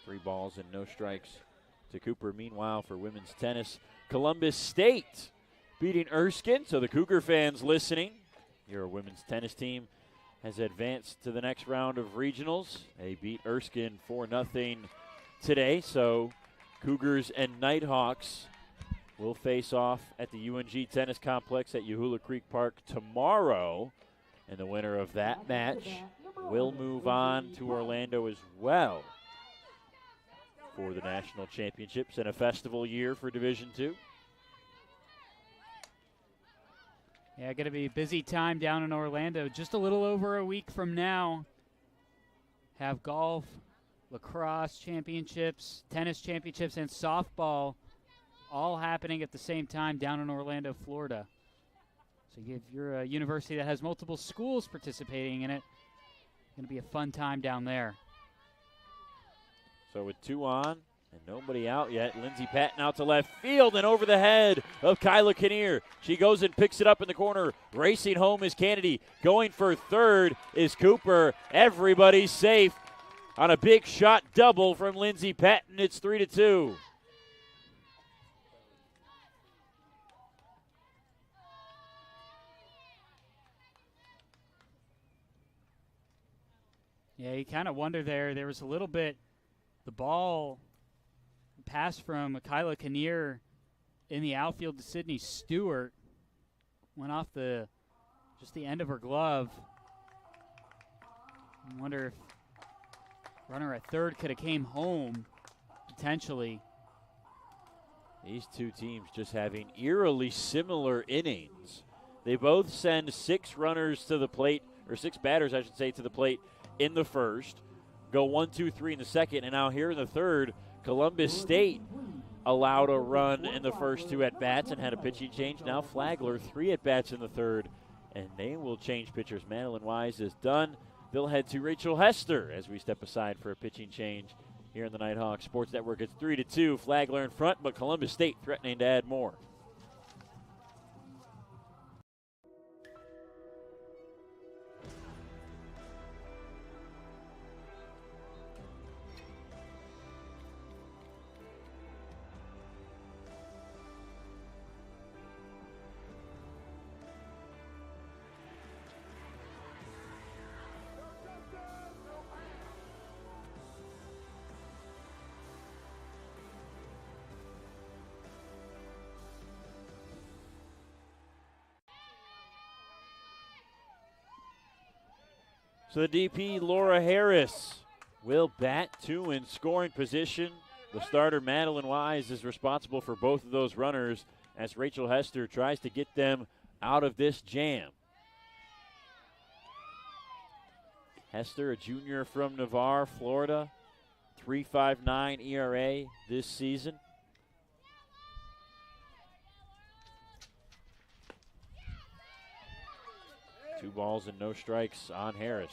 3 balls and no strikes to Cooper. Meanwhile, for women's tennis, Columbus State beating Erskine. So the Cougar fans listening, your women's tennis team has advanced to the next round of regionals. They beat Erskine 4-0 today. So Cougars and Nighthawks will face off at the UNG Tennis Complex at Yahula Creek Park tomorrow. And the winner of that match will move on to Orlando as well for the national championships and a festival year for Division II. Yeah, going to be a busy time down in Orlando. Just a little over a week from now, have golf, lacrosse championships, tennis championships, and softball all happening at the same time down in Orlando, Florida. So if you're a university that has multiple schools participating in it, it's going to be a fun time down there. So with 2 on and nobody out yet, Lindsey Patton out to left field and over the head of Kyla Kinnear. She goes and picks it up in the corner. Racing home is Kennedy. Going for third is Cooper. Everybody's safe on a big shot double from Lindsey Patton. It's 3-2. Yeah, you kind of wonder there. There was a little bit, the ball passed from Kyla Kinnear in the outfield to Sydney Stewart. Went off just the end of her glove. I wonder if runner at third could have came home, potentially. These two teams just having eerily similar innings. They both send 6 runners to the plate, or 6 batters, I should say, to the plate in the first, go 1, 2, 3 in the second, and now here in the third, Columbus State allowed a run in the first 2 at-bats and had a pitching change. Now Flagler, 3 at-bats in the third, and they will change pitchers. Madeline Wise is done. They'll head to Rachel Hester as we step aside for a pitching change here in the Nighthawk Sports Network. It's 3-2, Flagler in front, but Columbus State threatening to add more. So the DP, Laura Harris, will bat 2 in scoring position. The starter, Madeline Wise, is responsible for both of those runners as Rachel Hester tries to get them out of this jam. Hester, a junior from Navarre, Florida, 3.59 ERA this season. Two balls and no strikes on Harris.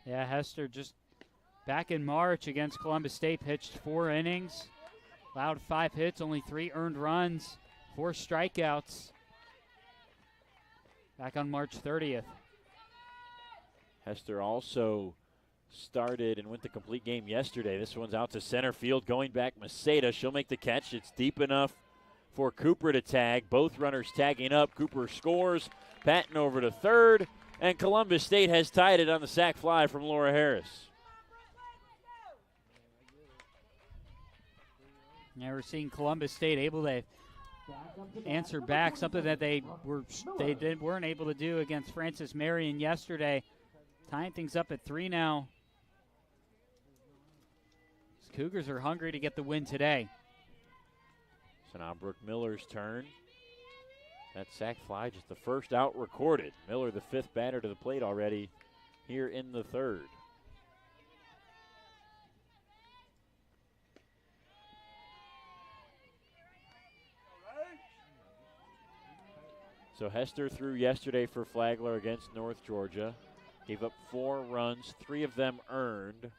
Yeah, Hester just back in March against Columbus State pitched 4 innings, allowed 5 hits, only 3 earned runs, 4 strikeouts. Back on March 30th. Hester also started and went the complete game yesterday. This one's out to center field, going back Maceda. She'll make the catch. It's deep enough for Cooper to tag. Both runners tagging up. Cooper scores. Patton over to third, and Columbus State has tied it on the sac fly from Laura Harris. Yeah, we're seeing Columbus State able to answer back, something that they weren't able to do against Francis Marion yesterday. Tying things up at 3 now. Cougars are hungry to get the win today. So now Brooke Miller's turn. That sac fly, just the first out recorded. Miller, the 5th batter to the plate already here in the 3rd. So Hester threw yesterday for Flagler against North Georgia. Gave up 4 runs, 3 of them earned.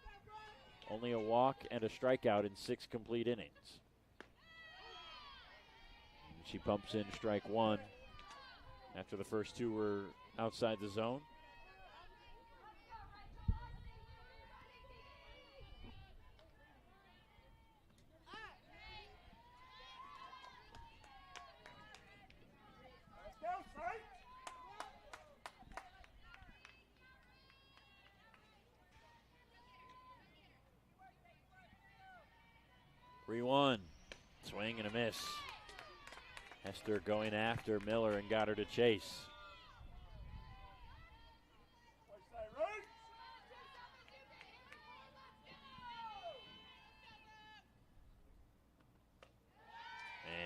Only a walk and a strikeout in 6 complete innings. And she pumps in strike 1 after the first 2 were outside the zone. Swing and a miss. Hester going after Miller and got her to chase.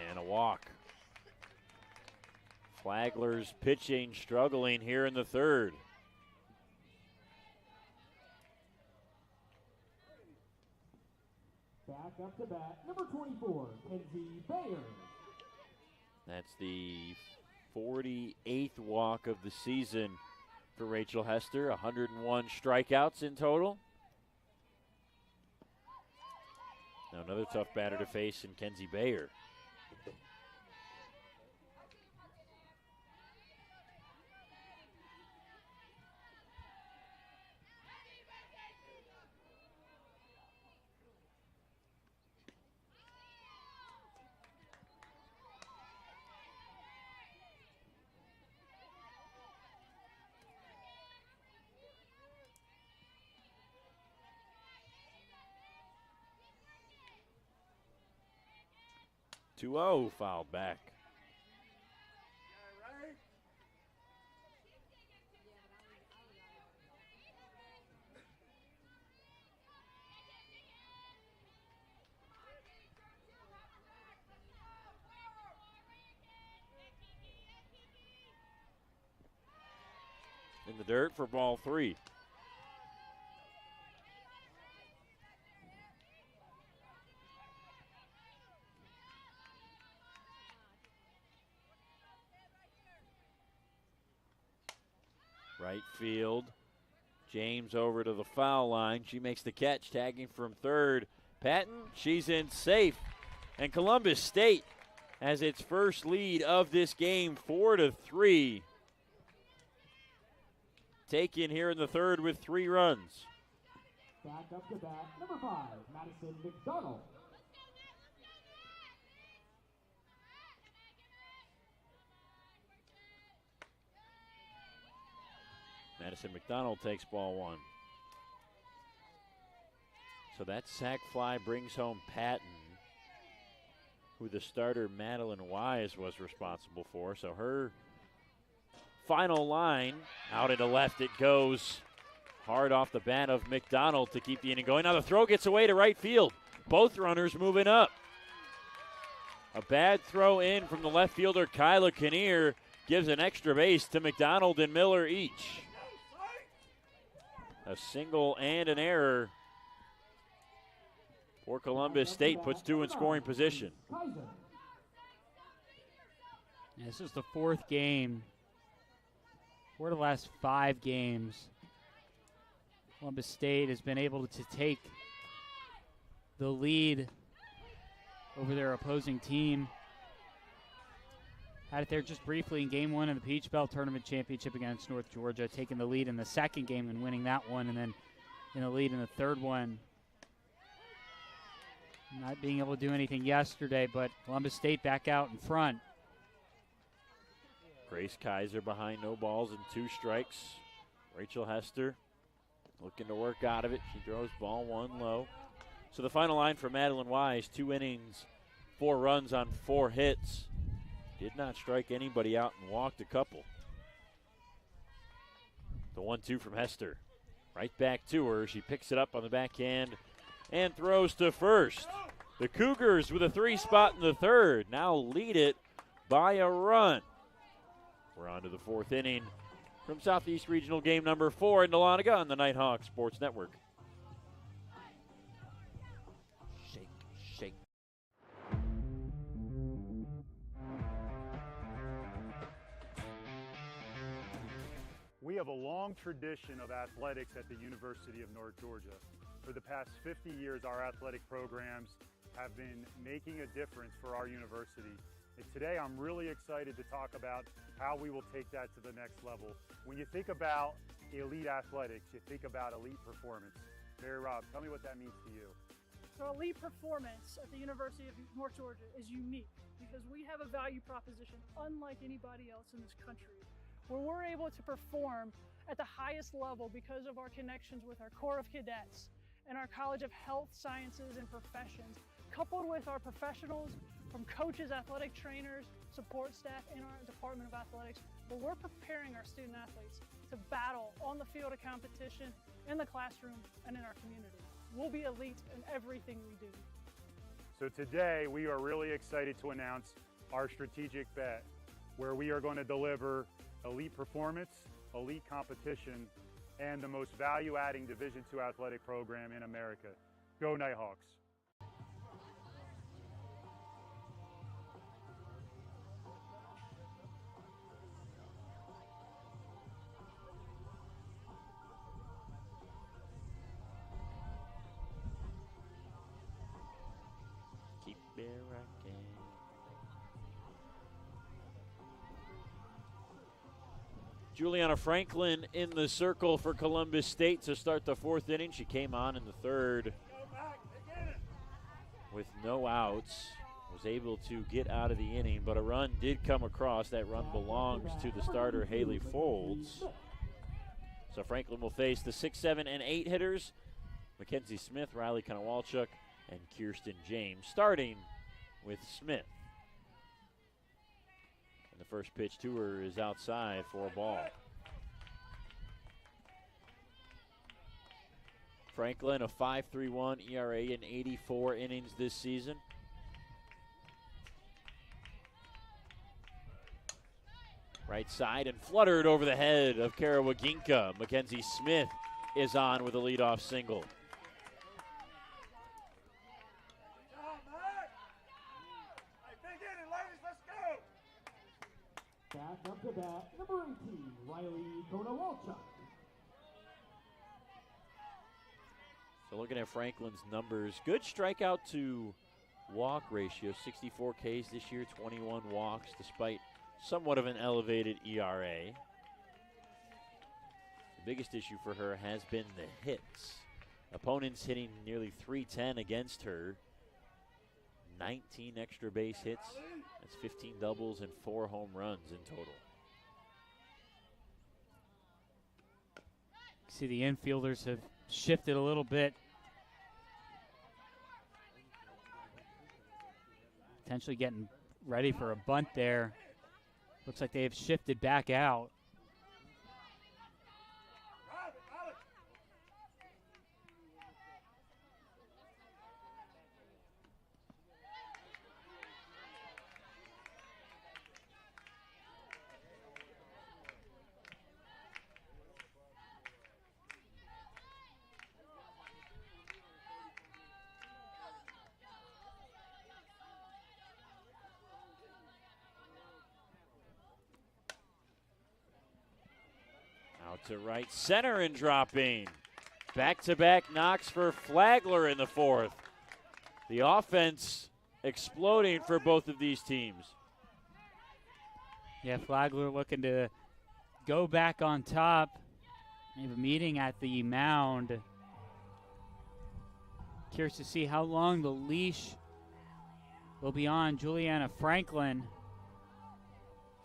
And a walk. Flagler's pitching struggling here in the 3rd. Back up to bat, number 24, Kenzie Bayer. That's the 48th walk of the season for Rachel Hester. 101 strikeouts in total. Now another tough batter to face in Kenzie Bayer. Two-0 fouled back. In the dirt for ball 3. Right field. James over to the foul line. She makes the catch, tagging from 3rd. Patton, she's in safe. And Columbus State has its first lead of this game, 4-3. Taken here in the 3rd with 3 runs. Back up to bat, number 5, Madison McDonald. Madison McDonald takes ball 1. So that sac fly brings home Patton, who the starter Madeline Wise was responsible for. So her final line, out into left it goes. Hard off the bat of McDonald to keep the inning going. Now the throw gets away to right field. Both runners moving up. A bad throw in from the left fielder, Kyla Kinnear, gives an extra base to McDonald and Miller each. A single and an error for Columbus State, puts 2 in scoring position. This is the 4th game. 4 of the last 5 games, Columbus State has been able to take the lead over their opposing team. Had it there just briefly in game 1 of the Peach Belt Tournament Championship against North Georgia, taking the lead in the 2nd game and winning that one, and then in the lead in the 3rd one. Not being able to do anything yesterday, but Columbus State back out in front. Grace Kaiser behind, no balls and 2 strikes. Rachel Hester looking to work out of it. She throws ball 1 low. So the final line for Madeline Wise, 2 innings, 4 runs on 4 hits. Did not strike anybody out and walked a couple. The 1-2 from Hester. Right back to her. She picks it up on the backhand and throws to first. The Cougars with a 3 spot in the third now lead it by a run. We're on to the 4th inning from Southeast Regional game number 4 in Dahlonega on the Nighthawk Sports Network. Shake, shake. We have a long tradition of athletics at the University of North Georgia. For the past 50 years, our athletic programs have been making a difference for our university. And today, I'm really excited to talk about how we will take that to the next level. When you think about elite athletics, you think about elite performance. Mary Rob, tell me what that means to you. So elite performance at the University of North Georgia is unique because we have a value proposition unlike anybody else in this country, where we're able to perform at the highest level because of our connections with our Corps of Cadets and our College of Health Sciences and Professions, coupled with our professionals from coaches, athletic trainers, support staff in our Department of Athletics, where we're preparing our student athletes to battle on the field of competition, in the classroom, and in our community. We'll be elite in everything we do. So today, we are really excited to announce our strategic bet, where we are going to deliver elite performance, elite competition, and the most value-adding Division II athletic program in America. Go Nighthawks. Keep it rocking. Juliana Franklin in the circle for Columbus State to start the 4th inning. She came on in the 3rd with no outs. Was able to get out of the inning, but a run did come across. That run belongs to the starter, Haley Folds. So Franklin will face the 6, 7, and 8 hitters, Mackenzie Smith, Riley Konowalchuk, and Kirsten James, starting with Smith. And the first pitch to her is outside for a ball. Franklin, a 5.31 ERA in 84 innings this season. Right side and fluttered over the head of Kara Waginka. Mackenzie Smith is on with a leadoff single. Back up to bat, number 18, Riley Konowalchuk. So looking at Franklin's numbers, good strikeout to walk ratio, 64 Ks this year, 21 walks, despite somewhat of an elevated ERA. The biggest issue for her has been the hits. Opponents hitting nearly .310 against her. 19 extra base hits. That's 15 doubles and 4 home runs in total. See, the infielders have shifted a little bit. Potentially getting ready for a bunt there. Looks like they have shifted back out. Out to right center and dropping. Back-to-back knocks for Flagler in the 4th. The offense exploding for both of these teams. Yeah, Flagler looking to go back on top. They have a meeting at the mound. Curious to see how long the leash will be on Juliana Franklin.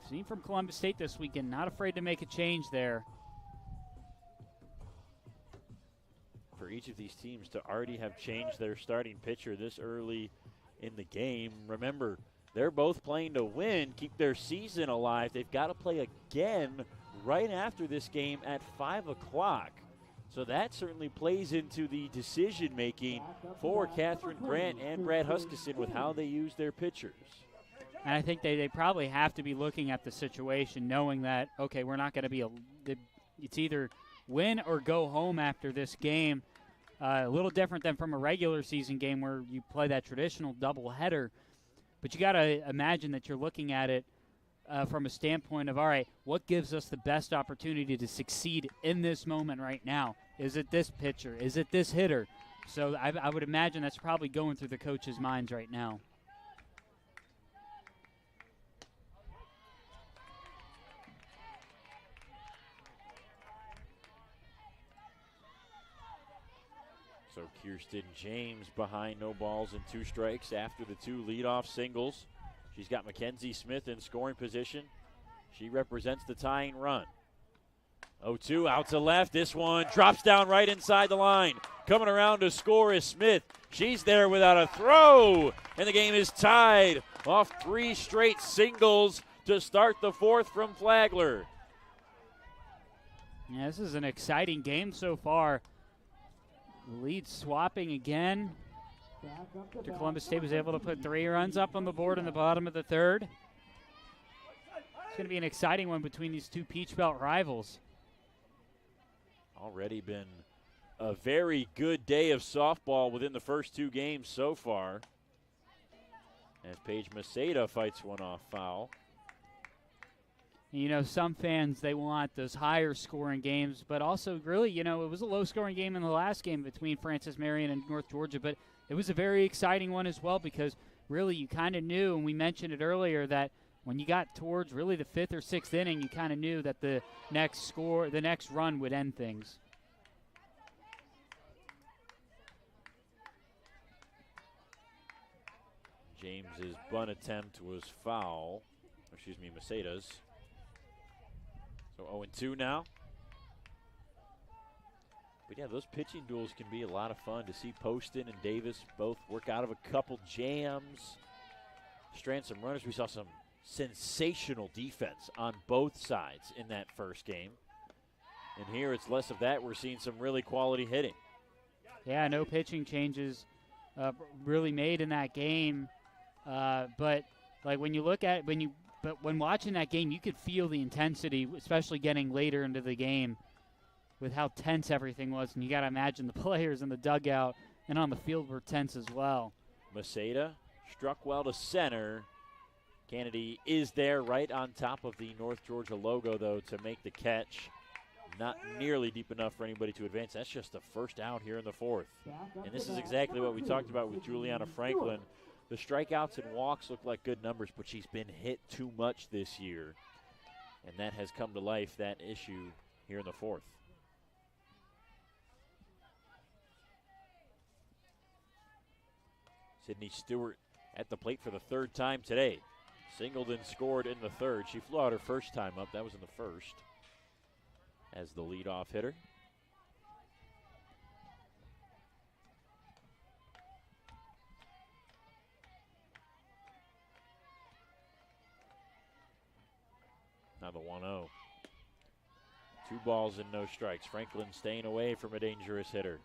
Seen from Columbus State this weekend, not afraid to make a change there. For each of these teams to already have changed their starting pitcher this early in the game. Remember, they're both playing to win, keep their season alive. They've got to play again right after this game at 5 o'clock. So that certainly plays into the decision-making for Catherine Grant and Brad Huskisson with how they use their pitchers. And I think they probably have to be looking at the situation, knowing that, okay, we're not going to be it's either win or go home after this game. A little different than from a regular season game where you play that traditional doubleheader. But you got to imagine that you're looking at it from a standpoint of, all right, what gives us the best opportunity to succeed in this moment right now? Is it this pitcher? Is it this hitter? So I would imagine that's probably going through the coaches' minds right now. So Kirsten James behind no balls and 2 strikes after the 2 leadoff singles. She's got Mackenzie Smith in scoring position. She represents the tying run. 0-2 out to left. This one drops down right inside the line. Coming around to score is Smith. She's there without a throw. And the game is tied off 3 straight singles to start the 4th from Flagler. Yeah, this is an exciting game so far. Lead swapping again. After Columbus State was able to put 3 runs up on the board in the bottom of the 3rd. It's going to be an exciting one between these 2 Peach Belt rivals. Already been a very good day of softball within the first 2 games so far. As Paige Maceda fights one off foul. You know, some fans, they want those higher scoring games, but also really, you know, it was a low scoring game in the last game between Francis Marion and North Georgia, but it was a very exciting one as well because really you kind of knew, and we mentioned it earlier, that when you got towards really the 5th or 6th inning, you kind of knew that the next run would end things. James's bunt attempt was foul. Excuse me, Maceda's. So 0-2 now. But yeah, those pitching duels can be a lot of fun to see Poston and Davis both work out of a couple jams, strand some runners. We saw some sensational defense on both sides in that first game. And here it's less of that. We're seeing some really quality hitting. Yeah, no pitching changes really made in that game. But like when you look at But when watching that game, you could feel the intensity, especially getting later into the game with how tense everything was. And you got to imagine the players in the dugout and on the field were tense as well. Maceda struck well to center. Kennedy is there right on top of the North Georgia logo, though, to make the catch. Not nearly deep enough for anybody to advance. That's just the first out here in the 4th. And this is exactly what we talked about with Juliana Franklin. The strikeouts and walks look like good numbers, but she's been hit too much this year. And that has come to life, that issue here in the 4th. Sydney Stewart at the plate for the 3rd time today. Singled and scored in the 3rd. She flew out her first time up. That was in the 1st as the leadoff hitter. Now the 1-0. 2 balls and no strikes. Franklin staying away from a dangerous hitter.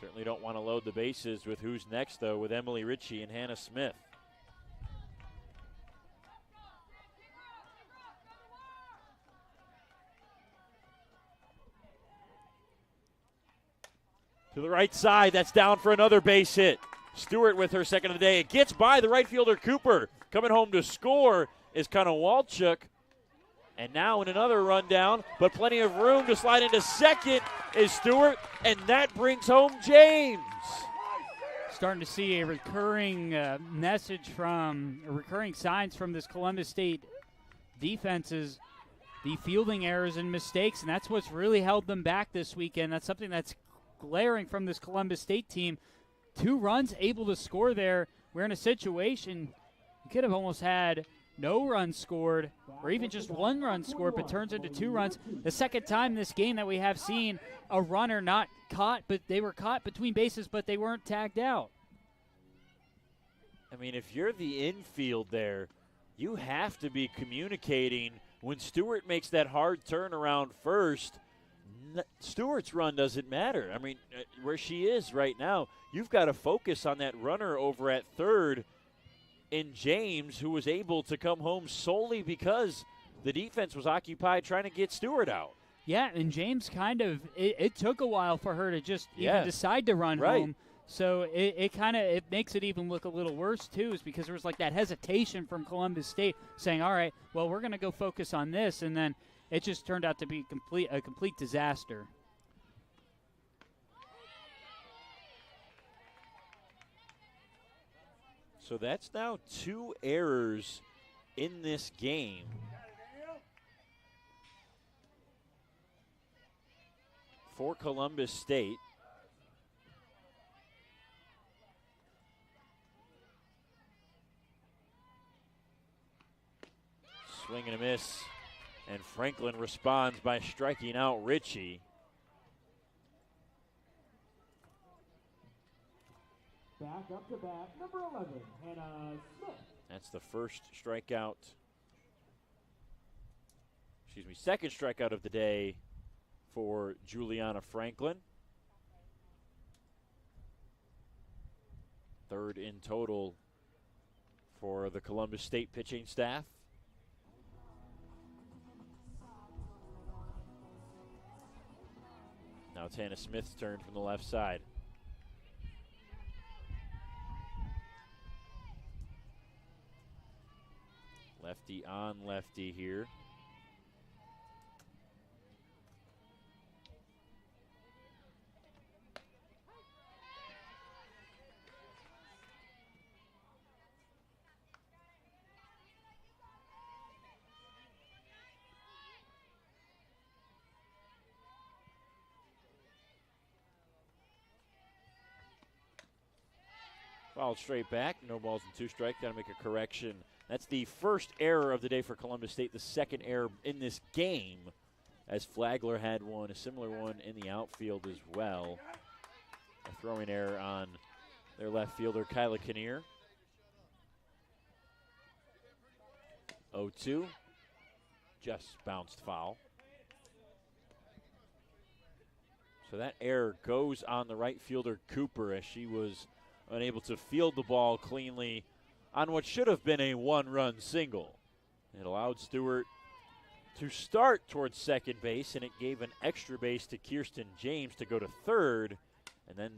Certainly don't want to load the bases with who's next, though, with Emily Ritchie and Hannah Smith. To the right side, that's down for another base hit. Stewart with her second of the day. It gets by the right fielder Cooper. Coming home to score is Konowalchuk. And now in another rundown, but plenty of room to slide into second is Stewart, and that brings home James. Starting to see a recurring recurring signs from this Columbus State defenses, the fielding errors and mistakes, and that's what's really held them back this weekend. That's something that's glaring from this Columbus State team. 2 runs able to score there. We're in a situation you could have almost had no runs scored or even just 1 run scored, but turns into 2 runs. The second time this game that we have seen a runner not caught, but they were caught between bases, but they weren't tagged out. I mean, if you're the infield there, you have to be communicating. When Stewart makes that hard turn around first, Stewart's run doesn't matter. I mean, where she is right now, you've got to focus on that runner over at third in James, who was able to come home solely because the defense was occupied trying to get Stewart out. Yeah, and James it took a while for her to just even decide to run home. So it makes it even look a little worse, too, is because there was like that hesitation from Columbus State saying, all right, well, we're going to go focus on this, and then it just turned out to be a complete disaster. So that's now 2 errors in this game. For Columbus State. Swing and a miss. And Franklin responds by striking out Ritchie. Back up to bat, number 11, Hannah Smith. That's the first strikeout. Second strikeout of the day for Juliana Franklin. Third in total for the Columbus State pitching staff. Now it's Hannah Smith's turn from the left side. Lefty on lefty here. Fouled straight back, no balls and 2 strikes. Got to make a correction. That's the first error of the day for Columbus State, the second error in this game, as Flagler had a similar one in the outfield as well. A throwing error on their left fielder, Kyla Kinnear. 0-2, just bounced foul. So that error goes on the right fielder, Cooper, as she was unable to field the ball cleanly on what should have been a 1-run single. It allowed Stewart to start towards second base, and it gave an extra base to Kirsten James to go to third. And then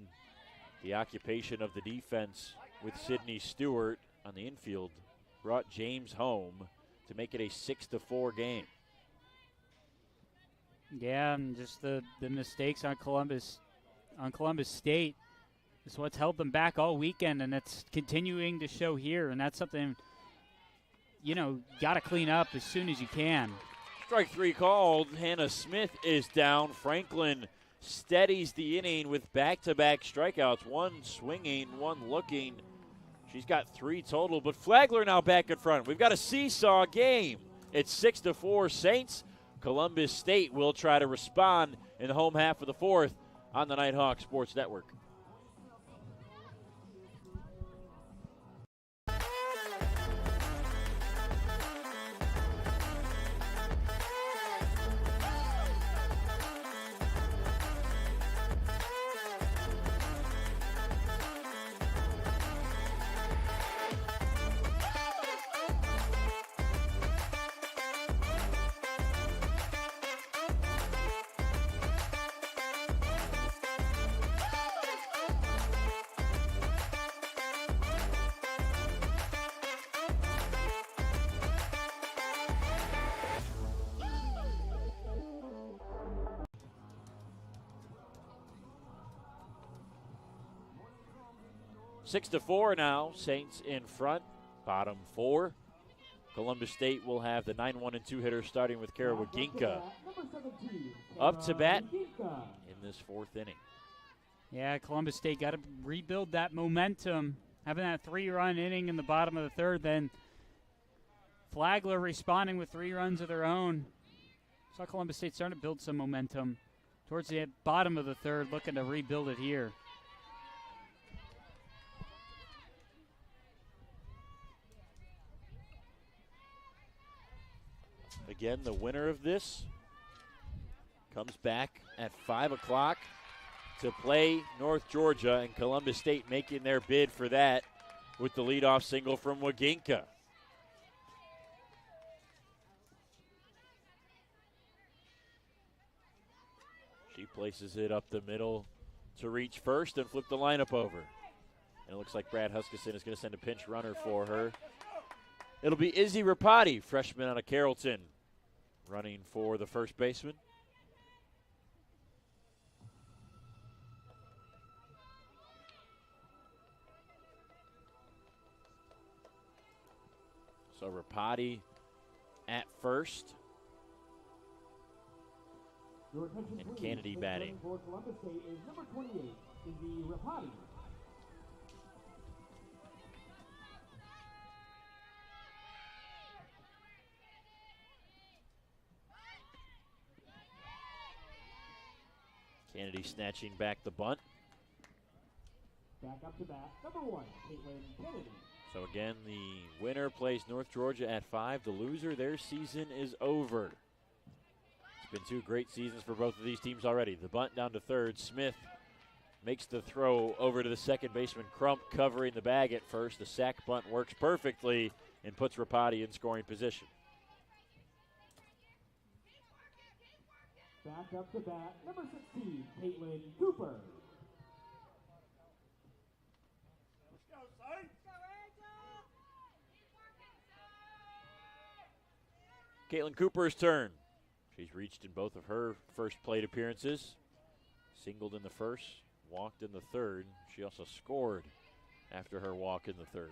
the occupation of the defense with Sydney Stewart on the infield brought James home to make it a 6-4 game. Yeah, and just the mistakes on Columbus State is what's held them back all weekend, and it's continuing to show here, and that's something, got to clean up as soon as you can. Strike 3 called. Hannah Smith is down. Franklin steadies the inning with back-to-back strikeouts, 1 swinging, 1 looking. She's got 3 total, but Flagler now back in front. We've got a seesaw game. It's 6-4 Saints. Columbus State will try to respond in the home half of the 4th on the Nighthawk Sports Network. Six to 4 now. Saints in front. Bottom 4. Columbus State will have the 9-1-2 hitter starting with Kara Waginka up to bat in this 4th inning. Yeah, Columbus State got to rebuild that momentum. Having that 3-run inning in the bottom of the 3rd, then Flagler responding with 3 runs of their own. Saw Columbus State starting to build some momentum towards the bottom of the 3rd, looking to rebuild it here. Again, the winner of this comes back at 5 o'clock to play North Georgia, and Columbus State making their bid for that with the leadoff single from Waginka. She places it up the middle to reach first and flip the lineup over. And it looks like Brad Huskisson is going to send a pinch runner for her. It'll be Izzy Rapati, freshman out of Carrollton, running for the first baseman. So Rapati at first. And Kennedy batting. For Columbus State is number 28, Izzy Rapati. Kennedy snatching back the bunt. Back up to bat, number 1, Caitlin Kennedy. So again, the winner plays North Georgia at 5. The loser, their season is over. It's been 2 great seasons for both of these teams already. The bunt down to third. Smith makes the throw over to the second baseman. Crump covering the bag at first. The sac bunt works perfectly and puts Rapati in scoring position. Back up to bat, number 16, Caitlin Cooper. Caitlin Cooper's turn. She's reached in both of her first plate appearances. Singled in the first, walked in the third. She also scored after her walk in the third.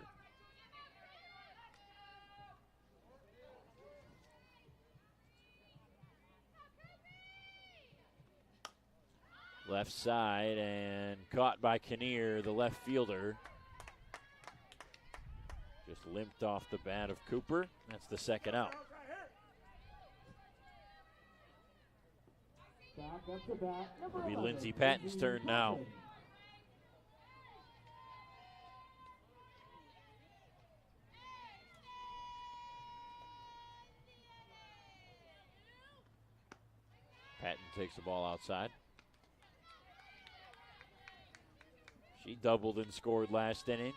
Left side and caught by Kinnear, the left fielder. Just limped off the bat of Cooper. That's the second out. Back up to bat, number It'll be 11, Lindsey Patton's turn now. Patton takes the ball outside. She doubled and scored last inning.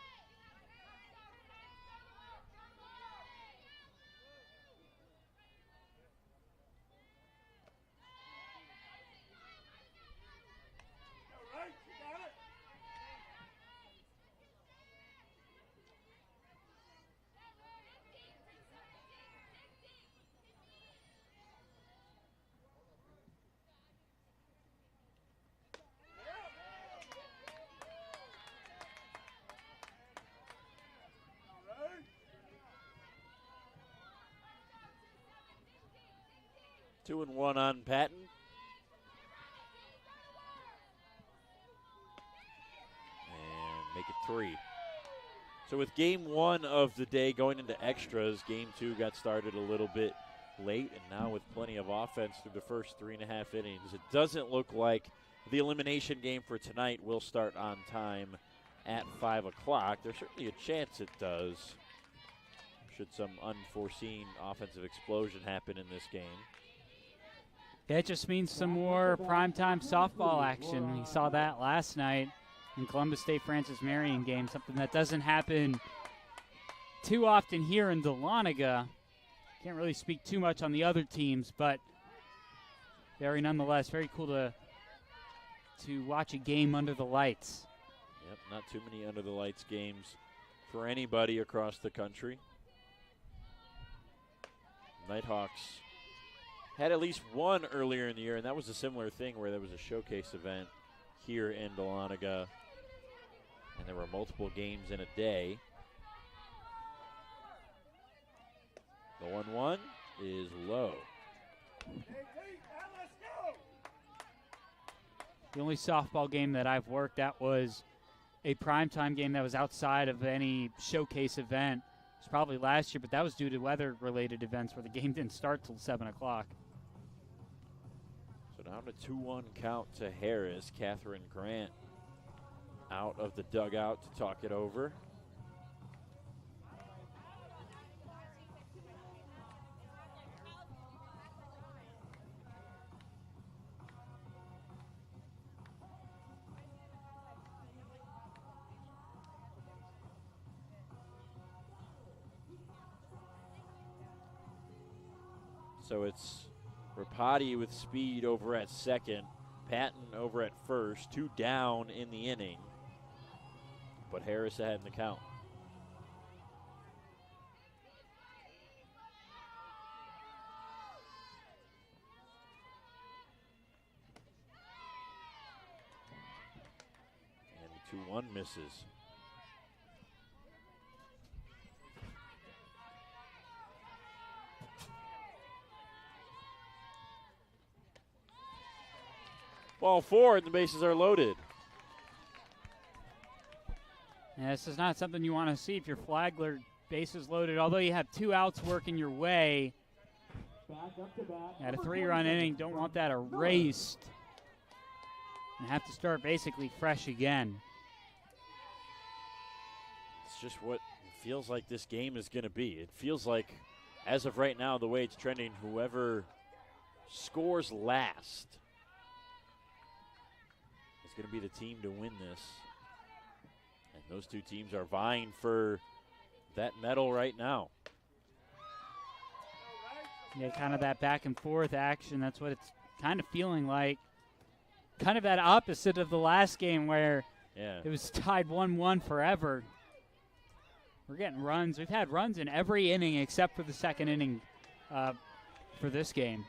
Two and one on Patton. And make it 3. So with game 1 of the day going into extras, game 2 got started a little bit late, and now with plenty of offense through the first 3.5 innings, it doesn't look like the elimination game for tonight will start on time at 5 o'clock. There's certainly a chance it does, should some unforeseen offensive explosion happen in this game. Yeah, it just means some more primetime softball action. We saw that last night in Columbus State Francis Marion game, something that doesn't happen too often here in Dahlonega. Can't really speak too much on the other teams, but nonetheless, very cool to watch a game under the lights. Yep, not too many under the lights games for anybody across the country. Nighthawks had at least one earlier in the year, and that was a similar thing where there was a showcase event here in Dahlonega, and there were multiple games in a day. The 1-1 is low. The only softball game that I've worked at was a primetime game that was outside of any showcase event. It was probably last year, but that was due to weather-related events where the game didn't start till 7 o'clock. So down to 2-1 count to Harris. Catherine Grant out of the dugout to talk it over. So it's Rapati with speed over at second, Patton over at first, 2 down in the inning, but Harris ahead in the count. And the 2-1 misses. Ball 4 and the bases are loaded. Yeah, this is not something you want to see if you're Flagler, bases loaded. Although you have 2 outs working your way, Back up to bat. at a 3-run inning, don't want that erased. And have to start basically fresh again. It's just what it feels like this game is going to be. It feels like, as of right now, the way it's trending, whoever scores last is going to be the team to win this. And those two teams are vying for that medal right now. Yeah, kind of that back and forth action. That's what it's kind of feeling like. Kind of that opposite of the last game where it was tied 1-1 forever. We're getting runs. We've had runs in every inning except for the second inning for this game.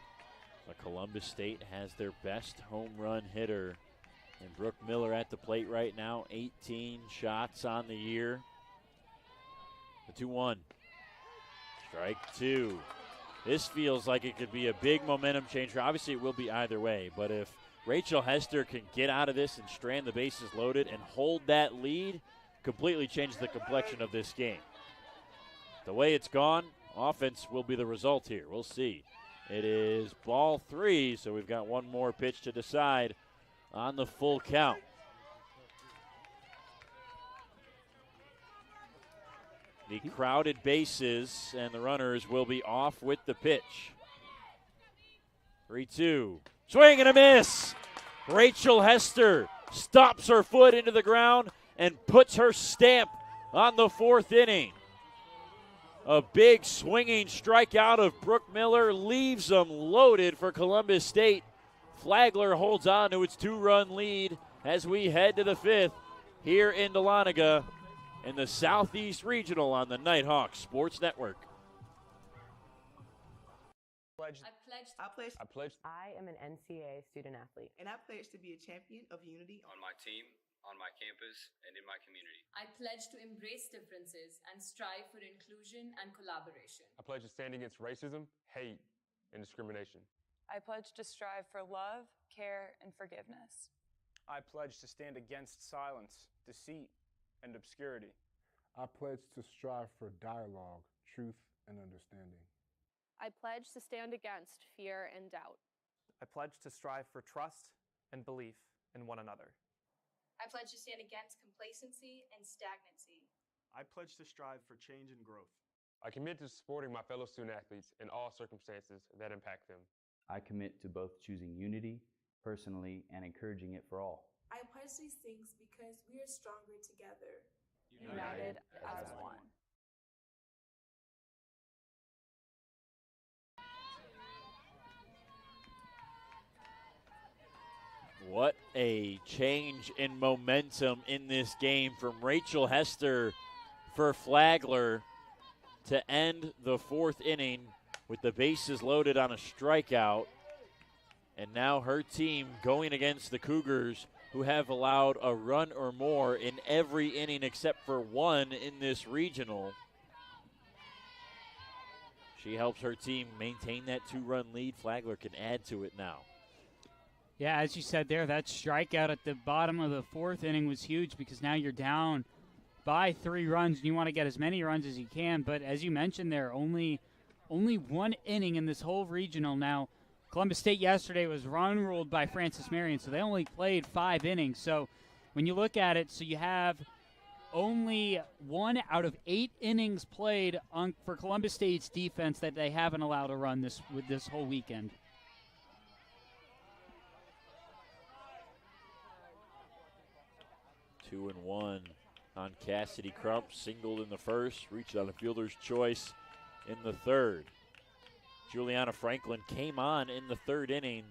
But Columbus State has their best home run hitter and Brooke Miller at the plate right now. 18 shots on the year. The 2-1. Strike 2. This feels like it could be a big momentum changer. Obviously, it will be either way. But if Rachel Hester can get out of this and strand the bases loaded and hold that lead, completely changes the complexion of this game. The way it's gone, offense will be the result here. We'll see. It is ball 3, so we've got one more pitch to decide on the full count. The crowded bases and the runners will be off with the pitch. 3-2. Swing and a miss. Rachel Hester stops her foot into the ground and puts her stamp on the 4th inning. A big swinging strikeout of Brooke Miller leaves them loaded for Columbus State. Flagler holds on to its 2-run lead as we head to the 5th here in Dahlonega in the Southeast Regional on the Nighthawks Sports Network. I am an NCAA student athlete. And I pledge to be a champion of unity on my team, on my campus, and in my community. I pledge to embrace differences and strive for inclusion and collaboration. I pledge to stand against racism, hate, and discrimination. I pledge to strive for love, care, and forgiveness. I pledge to stand against silence, deceit, and obscurity. I pledge to strive for dialogue, truth, and understanding. I pledge to stand against fear and doubt. I pledge to strive for trust and belief in one another. I pledge to stand against complacency and stagnancy. I pledge to strive for change and growth. I commit to supporting my fellow student athletes in all circumstances that impact them. I commit to both choosing unity personally and encouraging it for all. I pledge these things because we are stronger together. United as one. What a change in momentum in this game from Rachel Hester for Flagler to end the 4th inning with the bases loaded on a strikeout. And now her team going against the Cougars, who have allowed a run or more in every inning except for one in this regional. She helps her team maintain that 2-run lead. Flagler can add to it now. Yeah, as you said there, that strikeout at the bottom of the 4th inning was huge because now you're down by 3 runs and you want to get as many runs as you can. But as you mentioned there, only one inning in this whole regional. Now, Columbus State yesterday was run ruled by Francis Marion, so they only played 5 innings. So when you look at it, so you have only 1 out of 8 innings played for Columbus State's defense that they haven't allowed a run this whole weekend. 2-1 on Cassidy Crump. Singled in the 1st, reached on a fielder's choice in the 3rd. Juliana Franklin came on in the third inning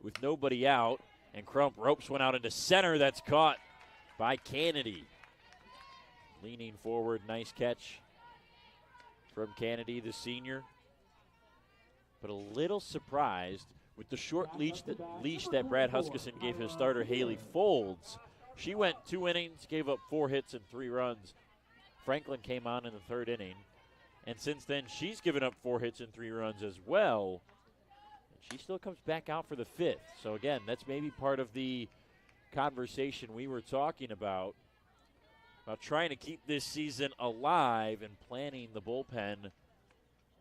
with nobody out, and Crump ropes one out into center. That's caught by Kennedy. Leaning forward, nice catch from Kennedy, the senior. But a little surprised with the short leash that Brad Huskisson gave his starter Haley Folds. She went 2 innings, gave up 4 hits and 3 runs. Franklin came on in the third inning, and since then she's given up 4 hits and 3 runs as well. And she still comes back out for the 5th. So again, that's maybe part of the conversation we were talking about trying to keep this season alive and planning the bullpen.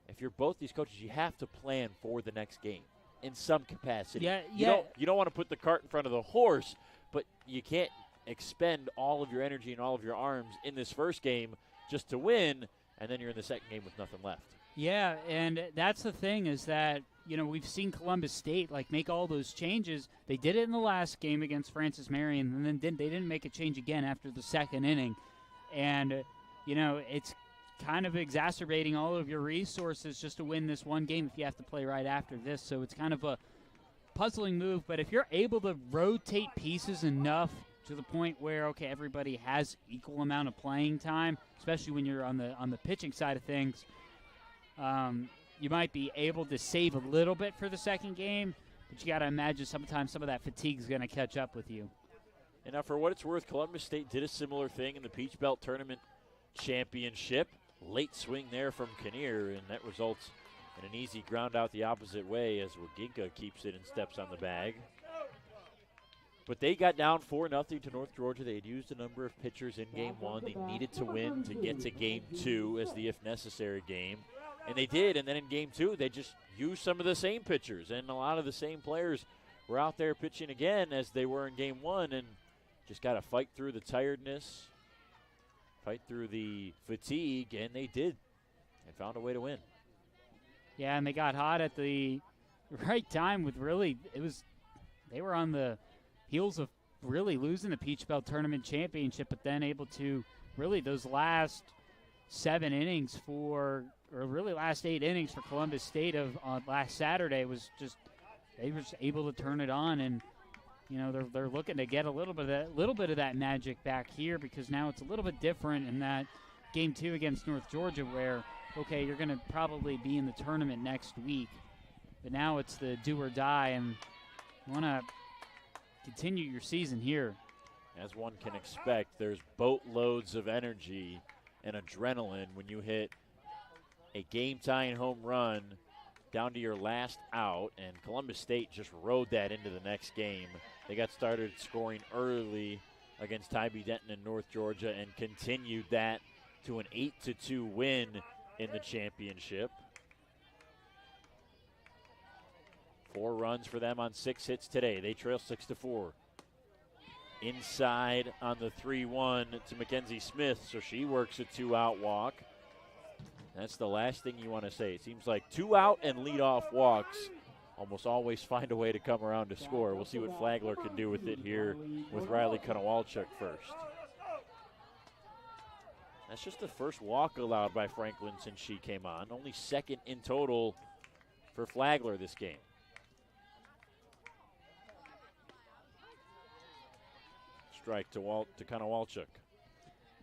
If you're both these coaches, you have to plan for the next game in some capacity. You don't want to put the cart in front of the horse, but you can't expend all of your energy and all of your arms in this first game just to win, and then you're in the second game with nothing left. Yeah, and that's the thing is that, we've seen Columbus State make all those changes. They did it in the last game against Francis Marion, and then they didn't make a change again after the second inning. And, it's kind of exacerbating all of your resources just to win this one game if you have to play right after this. So it's kind of a puzzling move. But if you're able to rotate pieces enough to the point where, okay, everybody has equal amount of playing time, especially when you're on the pitching side of things, you might be able to save a little bit for the second game, but you got to imagine sometimes some of that fatigue is going to catch up with you. And now, for what it's worth, Columbus State did a similar thing in the Peach Belt Tournament Championship. Late swing there from Kinnear, and that results in an easy ground out the opposite way as Waginka keeps it and steps on the bag. But they got down 4-0 to North Georgia. They had used a number of pitchers in Game 1. They needed to win to get to Game 2 as the if-necessary game. And they did, and then in Game 2, they just used some of the same pitchers, and a lot of the same players were out there pitching again as they were in Game 1, and just got to fight through the tiredness, fight through the fatigue, and they did, and found a way to win. Yeah, and they got hot at the right time with they were on the heels of really losing the Peach Belt Tournament Championship, but then able to those last 7 innings last 8 innings for Columbus State on last Saturday was just, they were just able to turn it on, and they're looking to get a little bit of that magic back here, because now it's a little bit different in that Game 2 against North Georgia where, okay, you're going to probably be in the tournament next week, but now it's the do or die, and you want to continue your season here. As one can expect, there's boatloads of energy and adrenaline when you hit a game-tying home run down to your last out, and Columbus State just rode that into the next game. They got started scoring early against Tybee Denton in North Georgia and continued that to an 8-2 win in the championship. 4 runs for them on 6 hits today. They trail 6-4. Inside on the 3-1 to Mackenzie Smith, so she works a 2-out walk. That's the last thing you want to say. It seems like 2-out and leadoff walks almost always find a way to come around to score. We'll see what Flagler can do with it here with Riley Konowalchuk first. That's just the first walk allowed by Franklin since she came on. Only 2nd in total for Flagler this game. Strike to Konowalchuk.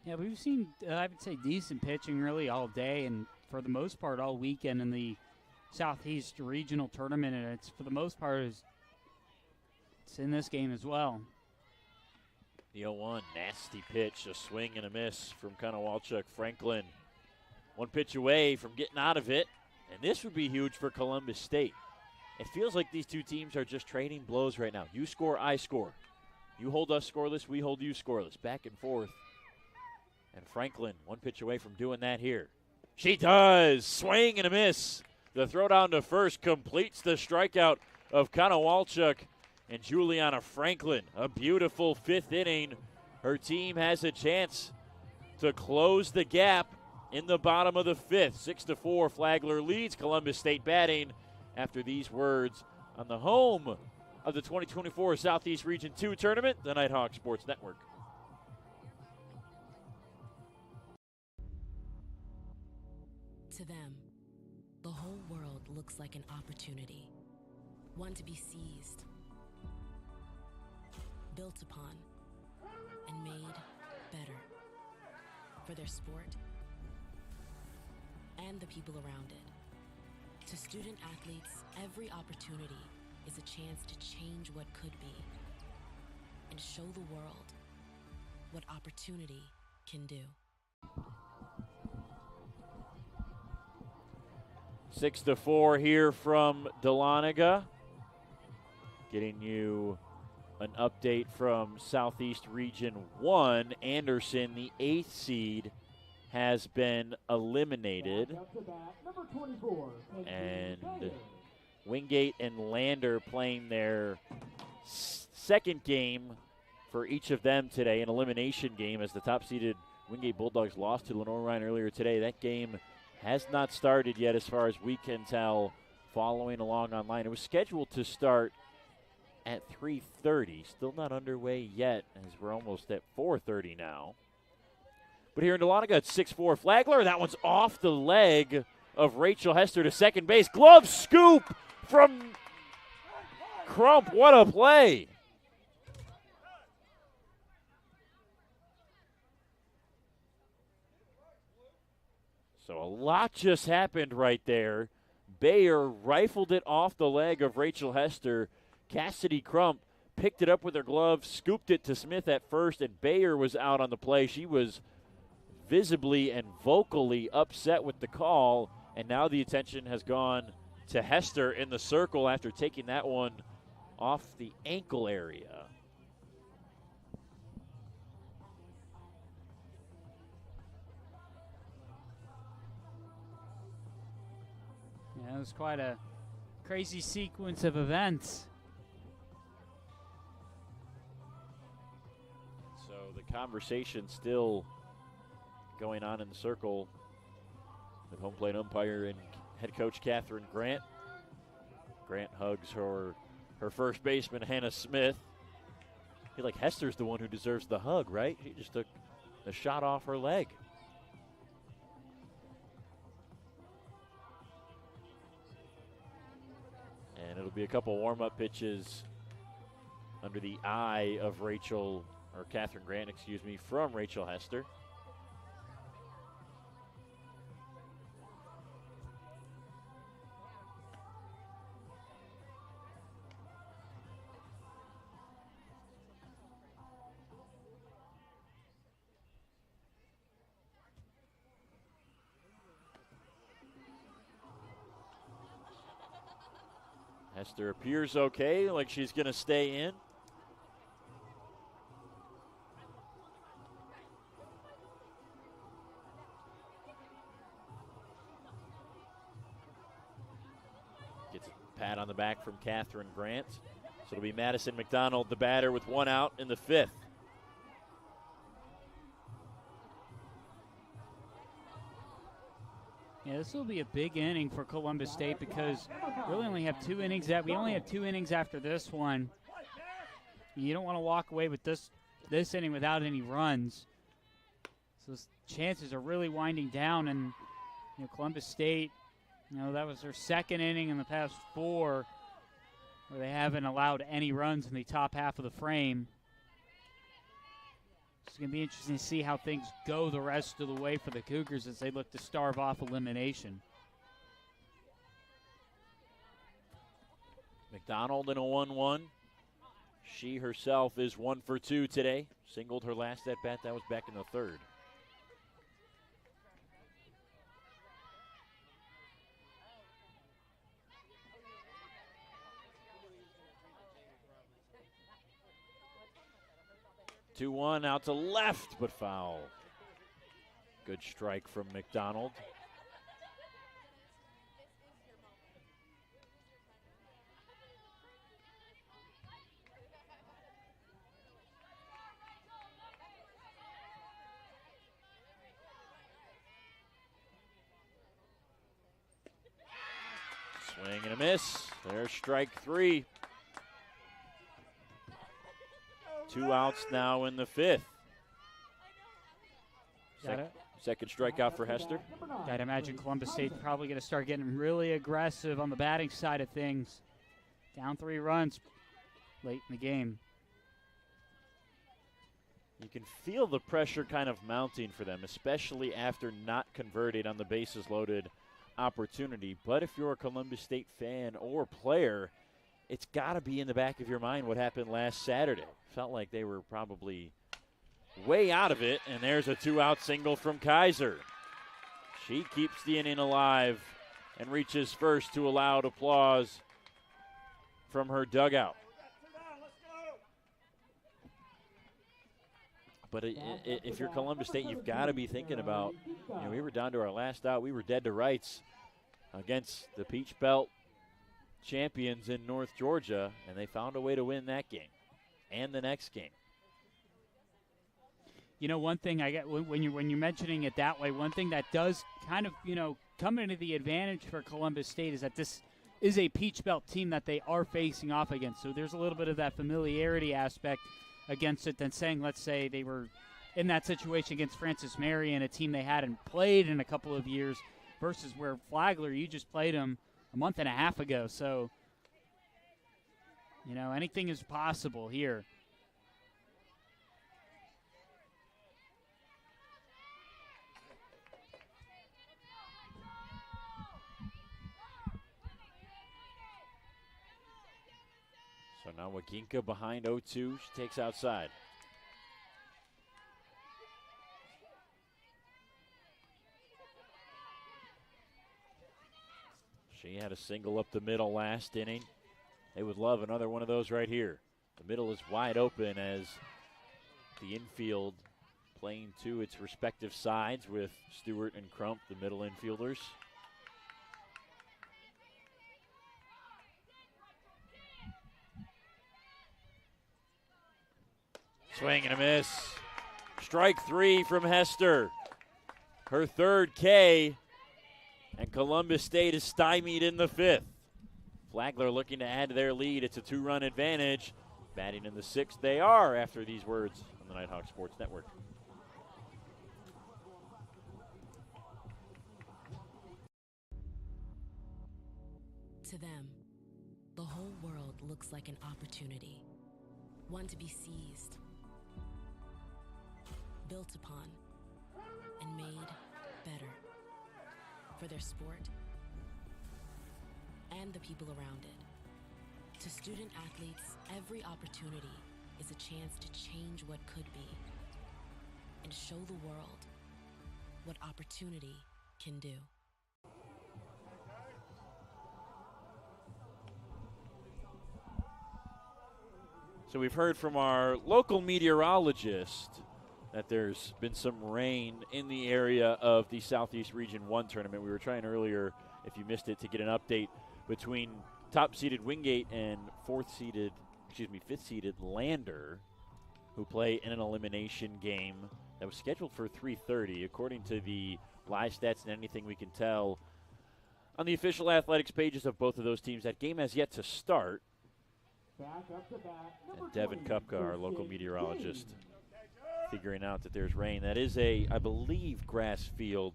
Yeah, we've seen, I would say, decent pitching really all day and for the most part all weekend in the Southeast Regional Tournament, and it's for the most part it's in this game as well. The 0-1, nasty pitch, a swing and a miss from Konowalchuk. Franklin 1 pitch away from getting out of it, and this would be huge for Columbus State. It feels like these two teams are just trading blows right now. You score, I score. You hold us scoreless, we hold you scoreless. Back and forth. And Franklin 1 pitch away from doing that here. She does! Swing and a miss. The throw down to first completes the strikeout of Konowalchuk and Juliana Franklin. A beautiful 5th inning. Her team has a chance to close the gap in the bottom of the 5th. 6-4, Flagler leads Columbus State batting after these words on the home of the 2024 Southeast Region 2 Tournament, the Nighthawk Sports Network. To them, the whole world looks like an opportunity, one to be seized, built upon, and made better for their sport and the people around it. To student athletes, every opportunity is a chance to change what could be and show the world what opportunity can do. 6-4 here from Dahlonega. Getting you an update from Southeast Region 1. Anderson, the 8th seed, has been eliminated. And Wingate and Lander playing their second game for each of them today, an elimination game, as the top-seeded Wingate Bulldogs lost to Lenore Ryan earlier today. That game has not started yet as far as we can tell following along online. It was scheduled to start at 3:30. Still not underway yet as we're almost at 4:30 now. But here in Dahlonega, it's 6-4 Flagler. That one's off the leg of Rachel Hester to second base. Glove scoop from Crump. What a play. So a lot just happened right there. Bayer rifled it off the leg of Rachel Hester. Cassidy Crump picked it up with her glove, scooped it to Smith at first, and Bayer was out on the play. She was visibly and vocally upset with the call, and now the attention has gone to Hester in the circle after taking that one off the ankle area. Yeah, it was quite a crazy sequence of events. So the conversation still going on in the circle with home plate umpire and head coach Catherine Grant. Grant hugs her first baseman, Hannah Smith. I feel like Hester's the one who deserves the hug, right? She just took the shot off her leg. And it'll be a couple warm-up pitches under the eye of Catherine Grant, from Rachel Hester. Hester appears okay, like she's going to stay in. Gets a pat on the back from Catherine Grant. So it'll be Madison McDonald, the batter, with one out in the 5th. Yeah, this will be a big inning for Columbus State because we only have 2 innings. We only have 2 innings after this one. You don't want to walk away with this inning without any runs. So chances are really winding down, and Columbus State, that was their second inning in the past 4 where they haven't allowed any runs in the top half of the frame. It's going to be interesting to see how things go the rest of the way for the Cougars as they look to starve off elimination. McDonald in a 1-1. She herself is 1 for 2 today. Singled her last at bat. That was back in the 3rd. Two-one out to left, but foul. Good strike from McDonald. Swing and a miss. There's strike 3. 2 outs now in the 5th. Second strikeout for Hester. I'd imagine Columbus State's probably going to start getting really aggressive on the batting side of things. Down 3 runs late in the game. You can feel the pressure kind of mounting for them, especially after not converting on the bases loaded opportunity. But if you're a Columbus State fan or player, it's got to be in the back of your mind what happened last Saturday. Felt like they were probably way out of it, and there's a 2-out single from Kaiser. She keeps the inning alive and reaches first to a loud applause from her dugout. But if you're Columbus State, you've got to be thinking about, we were down to our last out. We were dead to rights against the Peach Belt champions in North Georgia, and they found a way to win that game and the next game. One thing I get when you're mentioning it that way, one thing that does kind of, come into the advantage for Columbus State is that this is a Peach Belt team that they are facing off against. So there's a little bit of that familiarity aspect against it than saying, let's say, they were in that situation against Francis Marion, a team they hadn't played in a couple of years, versus where Flagler, you just played them a month and a half ago. So, anything is possible here. So now Waginka behind 0-2. She takes outside. She had a single up the middle last inning. They would love another one of those right here. The middle is wide open as the infield playing to its respective sides with Stewart and Crump, the middle infielders. Swing and a miss. Strike 3 from Hester. Her third K, and Columbus State is stymied in the 5th. Flagler looking to add to their lead. It's a 2-run advantage. Batting in the 6th they are after these words on the Nighthawk Sports Network. To them, the whole world looks like an opportunity, one to be seized, built upon, and made better for their sport and the people around it. To student athletes, every opportunity is a chance to change what could be and show the world what opportunity can do. So we've heard from our local meteorologist that there's been some rain in the area of the Southeast Region 1 tournament. We were trying earlier, if you missed it, to get an update between top-seeded Wingate and fifth-seeded Lander, who play in an elimination game that was scheduled for 3:30. According to the live stats and anything we can tell on the official athletics pages of both of those teams, that game has yet to start. And Devin Kupka, our local meteorologist, figuring out that there's rain. That is I believe, grass field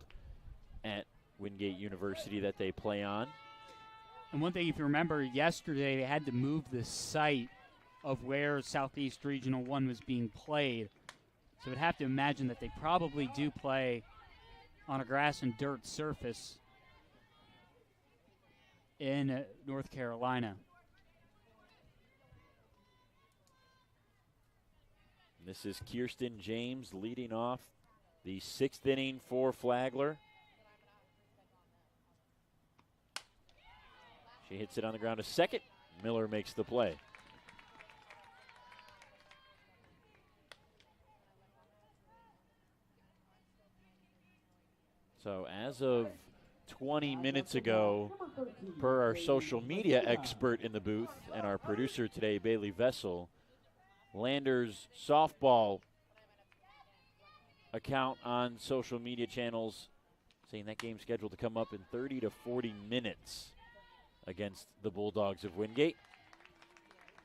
at Wingate University that they play on. And one thing, if you remember, yesterday they had to move the site of where Southeast Regional 1 was being played. So I'd have to imagine that they probably do play on a grass and dirt surface in North Carolina. This is Kirsten James leading off the 6th inning for Flagler. She hits it on the ground to second. Miller makes the play. So as of 20 minutes ago, per our social media expert in the booth and our producer today, Bailey Vessel, Lander's softball account on social media channels saying that game's scheduled to come up in 30 to 40 minutes against the Bulldogs of Wingate.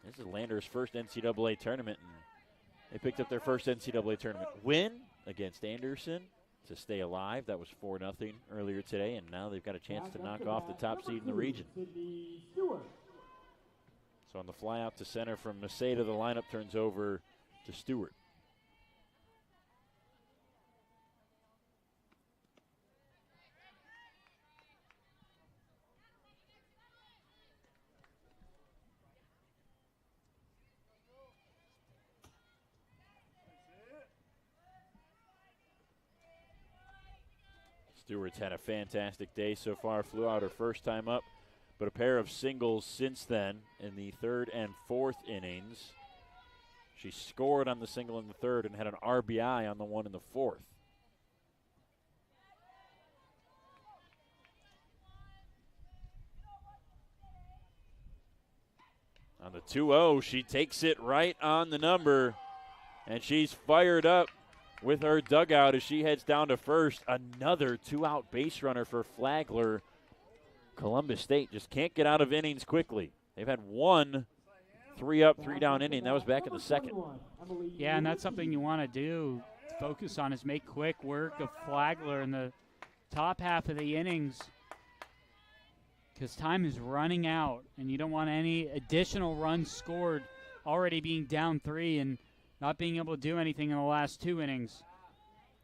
This is Lander's first NCAA tournament, and they picked up their first NCAA tournament win against Anderson to stay alive. That was 4-0 earlier today, and now they've got a chance to knock off the top seed in the region. So on the fly out to center from Maseda, the lineup turns over to Stewart. Stewart's had a fantastic day so far. Flew out her first time up, but a pair of singles since then in the third and fourth innings. She scored on the single in the third and had an RBI on the one in the fourth. On the 2-0, she takes it right on the number, and she's fired up with her dugout as she heads down to first. Another 2-out base runner for Flagler. Columbus State just can't get out of innings quickly. They've had one 3-up, 3-down inning. That was back in the second. Yeah, and that's something you want to do. Focus on is make quick work of Flagler in the top half of the innings, because time is running out, and you don't want any additional runs scored already being down 3 and not being able to do anything in the last 2 innings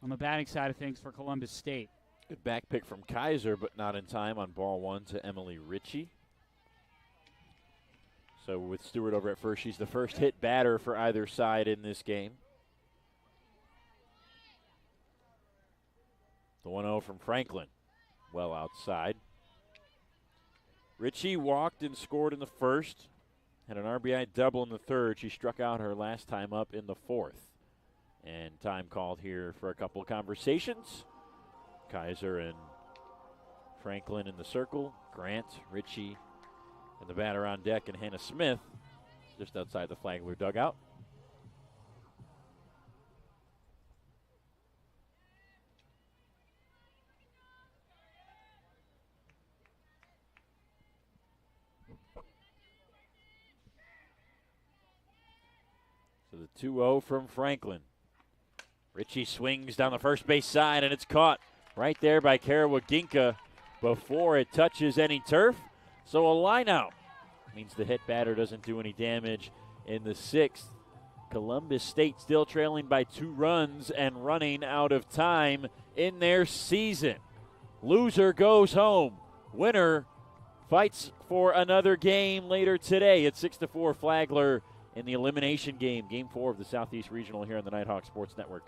on the batting side of things for Columbus State. Good back pick from Kaiser, but not in time on ball 1 to Emily Ritchie. So with Stewart over at first, she's the first hit batter for either side in this game. The 1-0 from Franklin, well outside. Ritchie walked and scored in the first. Had an RBI double in the third. She struck out her last time up in the fourth. And time called here for a couple of conversations. Kaiser and Franklin in the circle. Grant, Ritchie, and the batter on deck, and Hannah Smith just outside the Flagler dugout. So the 2-0 from Franklin. Ritchie swings down the first base side, and it's caught right there by Kara Waginka before it touches any turf. So a line out means the hit batter doesn't do any damage in the sixth. Columbus State still trailing by 2 runs and running out of time in their season. Loser goes home. Winner fights for another game later today at 6-4 Flagler in the elimination game, Game 4 of the Southeast Regional here on the Nighthawk Sports Network.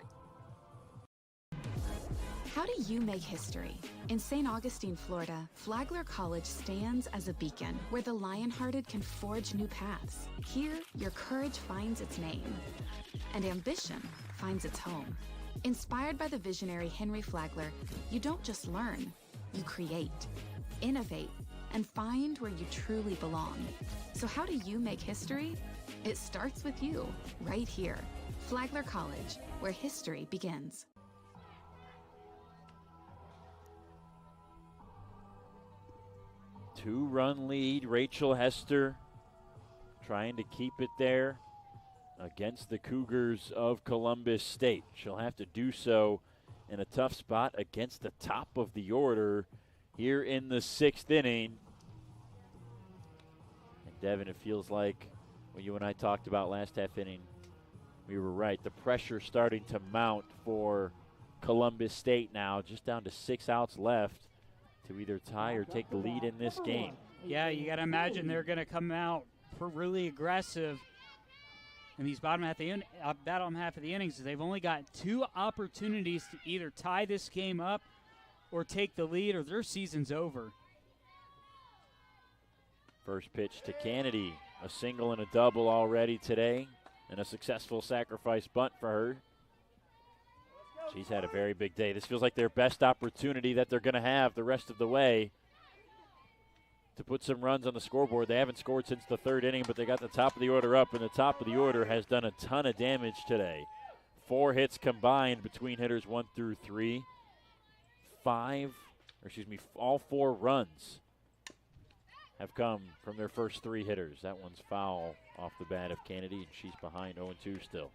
How do you make history? In St. Augustine, Florida, Flagler College stands as a beacon where the lion-hearted can forge new paths. Here, your courage finds its name, and ambition finds its home. Inspired by the visionary Henry Flagler, you don't just learn, you create, innovate, and find where you truly belong. So how do you make history? It starts with you, right here. Flagler College, where history begins. Two-run lead. Rachel Hester trying to keep it there against the Cougars of Columbus State. She'll have to do so in a tough spot against the top of the order here in the 6th inning. And Devin, it feels like what you and I talked about last half inning, we were right. The pressure starting to mount for Columbus State now, just down to 6 outs left to either tie or take the lead in this game. Yeah, you got to imagine they're going to come out really aggressive in these bottom half of the innings. They've only got 2 opportunities to either tie this game up or take the lead, or their season's over. First pitch to Kennedy, a single and a double already today, and a successful sacrifice bunt for her. She's had a very big day. This feels like their best opportunity that they're going to have the rest of the way to put some runs on the scoreboard. They haven't scored since the 3rd inning, but they got the top of the order up, and the top of the order has done a ton of damage today. 4 hits combined between hitters 1 through 3. All 4 runs have come from their first 3 hitters. That one's foul off the bat of Kennedy, and she's behind 0-2 still.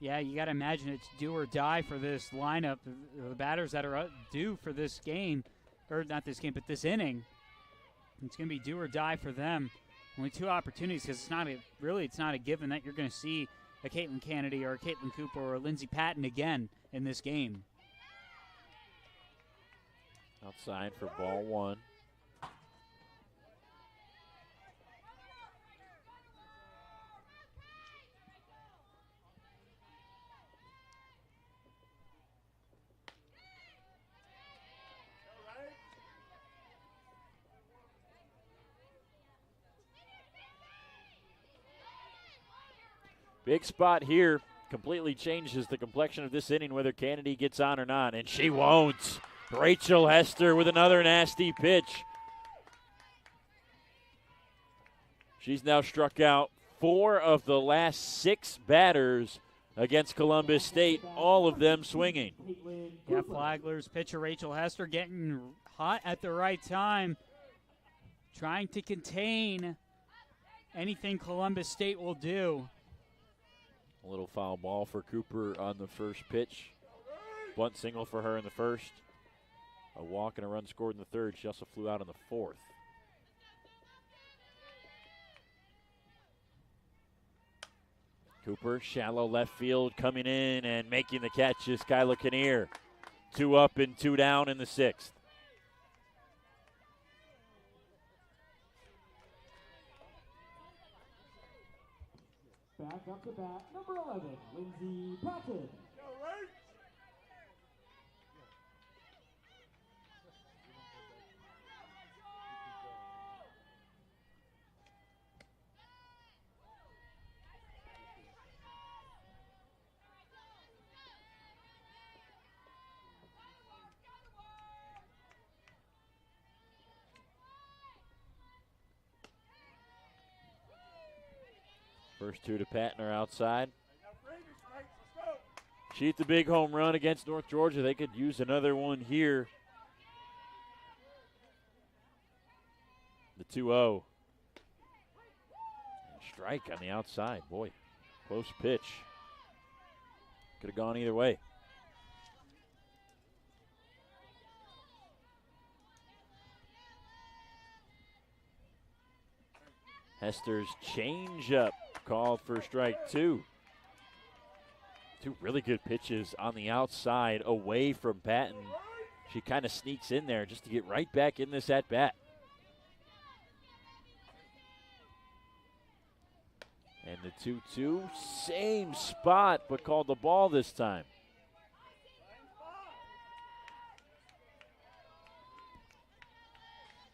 Yeah, you got to imagine it's do or die for this lineup. The batters that are due for this game, or not this game, but this inning, it's going to be do or die for them. Only 2 opportunities because it's not a given that you're going to see a Caitlin Kennedy or a Caitlin Cooper or a Lindsey Patton again in this game. Outside for ball 1. Big spot here completely changes the complexion of this inning, whether Kennedy gets on or not, and she won't. Rachel Hester with another nasty pitch. She's now struck out 4 of the last 6 batters against Columbus State, all of them swinging. Yeah, Flagler's pitcher Rachel Hester getting hot at the right time, trying to contain anything Columbus State will do. A little foul ball for Cooper on the first pitch. Bunt single for her in the first. A walk and a run scored in the third. She also flew out in the fourth. Cooper, shallow left field, coming in and making the catch is Kyla Kinnear. 2 up and 2 down in the 6th. Back up to bat, number 11, Lindsey Patton. First 2 to Patton are outside. She hit the big home run against North Georgia. They could use another one here. The 2-0. Strike on the outside. Boy, close pitch. Could have gone either way. Hester's changeup called for strike 2. 2 really good pitches on the outside away from Patton. She kind of sneaks in there just to get right back in this at-bat. And the 2-2, same spot, but called the ball this time.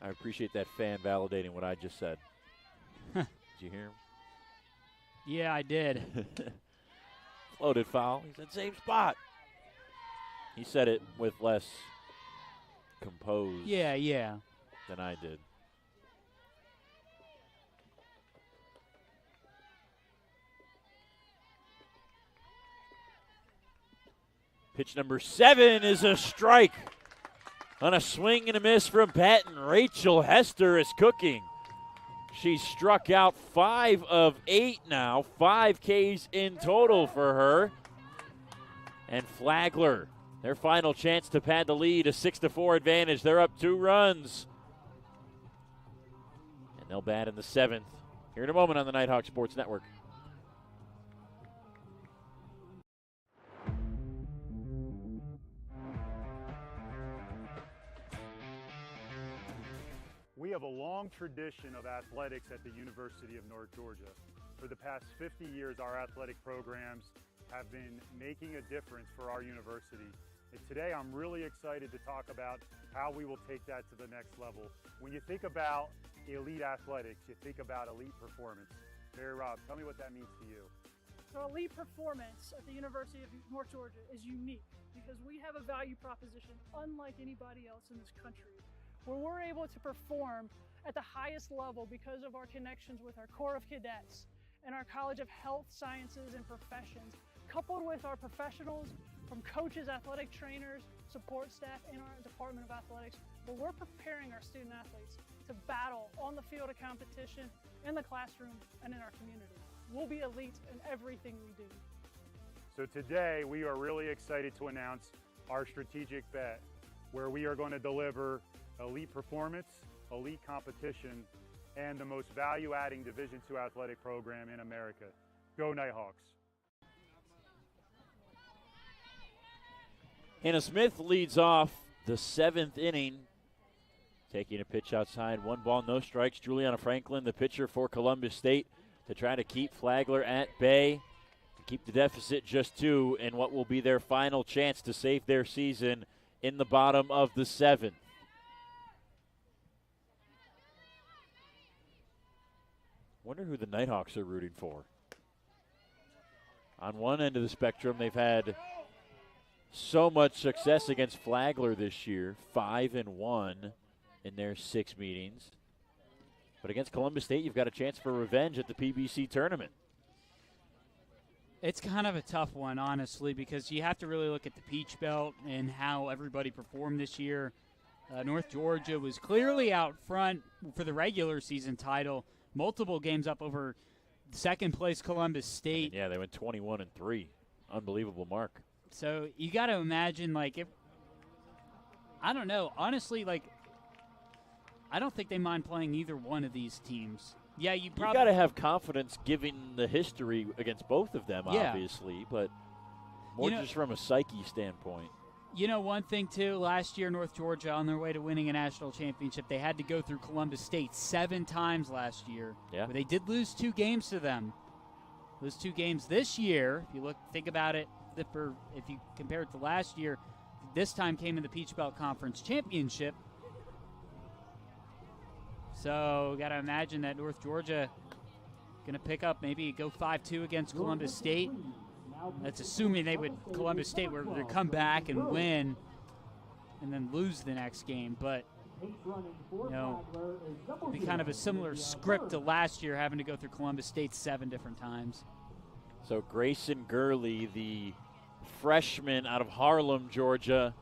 I appreciate that fan validating what I just said. Did you hear him? Yeah, I did. Floated foul. He said same spot. He said it with less composed than I did. Pitch number 7 is a strike. On a swing and a miss from Patton, Rachel Hester is cooking. She's struck out 5 of 8 now, 5 Ks in total for her. And Flagler, their final chance to pad the lead, a 6-4 advantage. They're up 2 runs. And they'll bat in the 7th. Here in a moment on the Nighthawk Sports Network. We have a long tradition of athletics at the University of North Georgia. For the past 50 years, our athletic programs have been making a difference for our university. And today, I'm really excited to talk about how we will take that to the next level. When you think about elite athletics, you think about elite performance. Mary Rob, tell me what that means to you. So elite performance at the University of North Georgia is unique because we have a value proposition unlike anybody else in this country, where we're able to perform at the highest level because of our connections with our Corps of Cadets and our College of Health Sciences and Professions, coupled with our professionals from coaches, athletic trainers, support staff, and our Department of Athletics, where we're preparing our student athletes to battle on the field of competition, in the classroom, and in our community. We'll be elite in everything we do. So today we are really excited to announce our strategic bet, where we are going to deliver elite performance, elite competition, and the most value-adding Division II athletic program in America. Go Nighthawks. Hannah Smith leads off the 7th inning, taking a pitch outside. 1 ball, no strikes. Juliana Franklin, the pitcher for Columbus State, to try to keep Flagler at bay, to keep the deficit just 2 in what will be their final chance to save their season in the bottom of the 7th. Wonder who the Nighthawks are rooting for. On one end of the spectrum, they've had so much success against Flagler this year, 5-1 in their 6 meetings. But against Columbus State, you've got a chance for revenge at the PBC tournament. It's kind of a tough one, honestly, because you have to really look at the Peach Belt and how everybody performed this year. North Georgia was clearly out front for the regular season title, multiple games up over second-place Columbus State. Yeah, they went 21-3. Unbelievable mark. So you got to imagine, like, if I don't know, honestly, like, I don't think they mind playing either one of these teams. Yeah, you got to have confidence given the history against both of them, Yeah. obviously, but more just from a psyche standpoint. You know, one thing, too, last year, North Georgia, on their way to winning a national championship, they had to go through Columbus State 7 times last year. Yeah. But they did lose 2 games to them. Those 2 games this year, if you think about it, if you compare it to last year, this time came in the Peach Belt Conference Championship. So, got to imagine that North Georgia going to pick up, maybe go 5-2 against Columbus State. That's assuming Columbus State were to come back and win and then lose the next game. But, you know, it'll be kind of a similar script to last year, having to go through Columbus State 7 different times. So Grayson Gurley, the freshman out of Harlem, Georgia,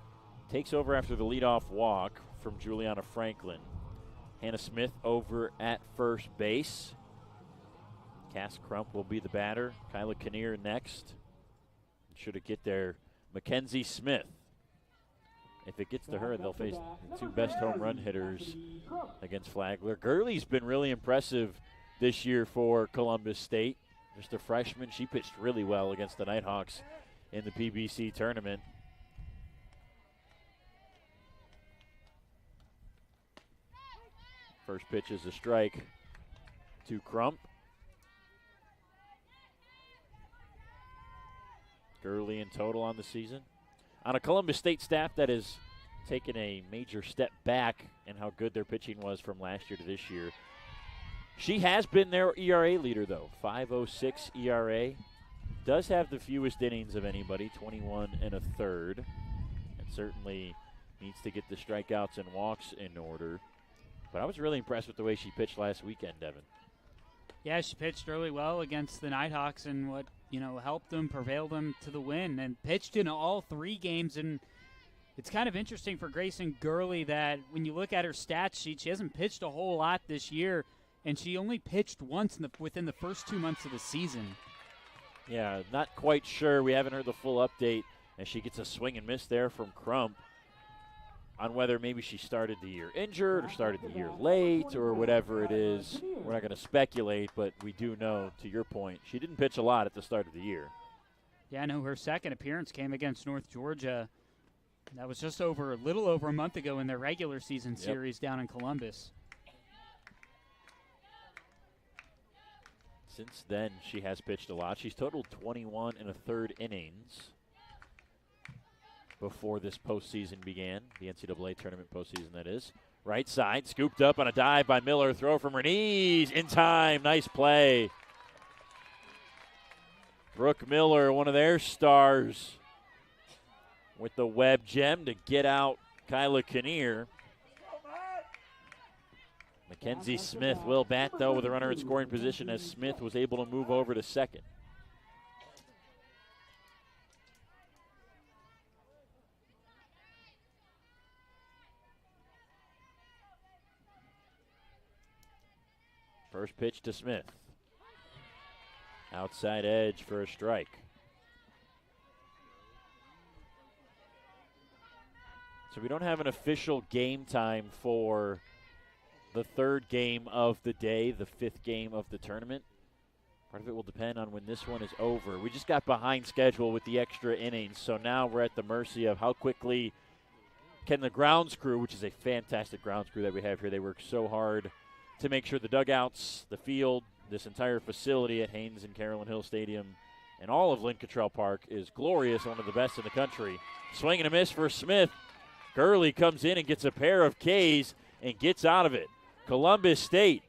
takes over after the leadoff walk from Juliana Franklin. Hannah Smith over at first base. Cass Crump will be the batter. Kyla Kinnear next. Should it get there, Mackenzie Smith. If it gets to her, they'll face the 2 best home run hitters against Flagler. Gurley's been really impressive this year for Columbus State. Just a freshman. She pitched really well against the Nighthawks in the PBC tournament. First pitch is a strike to Crump. Gurley in total on the season. On a Columbus State staff that has taken a major step back in how good their pitching was from last year to this year. She has been their ERA leader, though. 5.06 ERA. Does have the fewest innings of anybody, 21 1/3. And certainly needs to get the strikeouts and walks in order. But I was really impressed with the way she pitched last weekend, Devin. Yeah, she pitched really well against the Nighthawks, and what, helped them, prevailed them to the win, and pitched in all 3 games. And it's kind of interesting for Grayson Gurley that when you look at her stat sheet, she hasn't pitched a whole lot this year, and she only pitched once within the first 2 months of the season. Yeah, not quite sure. We haven't heard the full update, and she gets a swing and miss there from Crump on whether maybe she started the year injured or started the year late or whatever it is. We're not going to speculate, but we do know, to your point, she didn't pitch a lot at the start of the year. Yeah, I know her second appearance came against North Georgia. That was just a little over a month ago in their regular season series down in Columbus. Since then, she has pitched a lot. She's totaled 21 1/3 innings before this postseason began, the NCAA tournament postseason, that is. Right side, scooped up on a dive by Miller. Throw from her knees in time. Nice play. Brooke Miller, one of their stars, with the web gem to get out Kyla Kinnear. Mackenzie Smith will bat, though, with a runner in scoring position as Smith was able to move over to second. First pitch to Smith. Outside edge for a strike. So we don't have an official game time for the third game of the day, the fifth game of the tournament. Part of it will depend on when this one is over. We just got behind schedule with the extra innings, so now we're at the mercy of how quickly can the grounds crew, which is a fantastic grounds crew that we have here. They work so hard to make sure the dugouts, the field, this entire facility at Haynes and Carolyn Hill Stadium and all of Lynn Cottrell Park is glorious, one of the best in the country. Swing and a miss for Smith. Gurley comes in and gets a pair of Ks and gets out of it. Columbus State,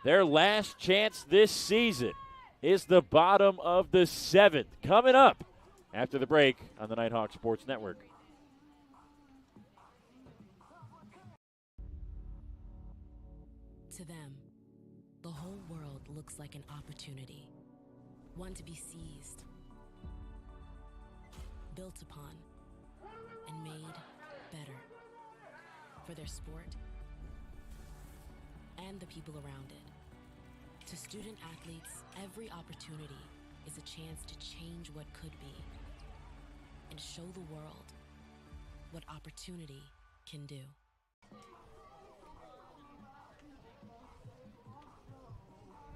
their last chance this season is the bottom of the seventh. Coming up after the break on the Nighthawk Sports Network. To them, the whole world looks like an opportunity, one to be seized, built upon, and made better for their sport and the people around it. To student athletes, every opportunity is a chance to change what could be and show the world what opportunity can do.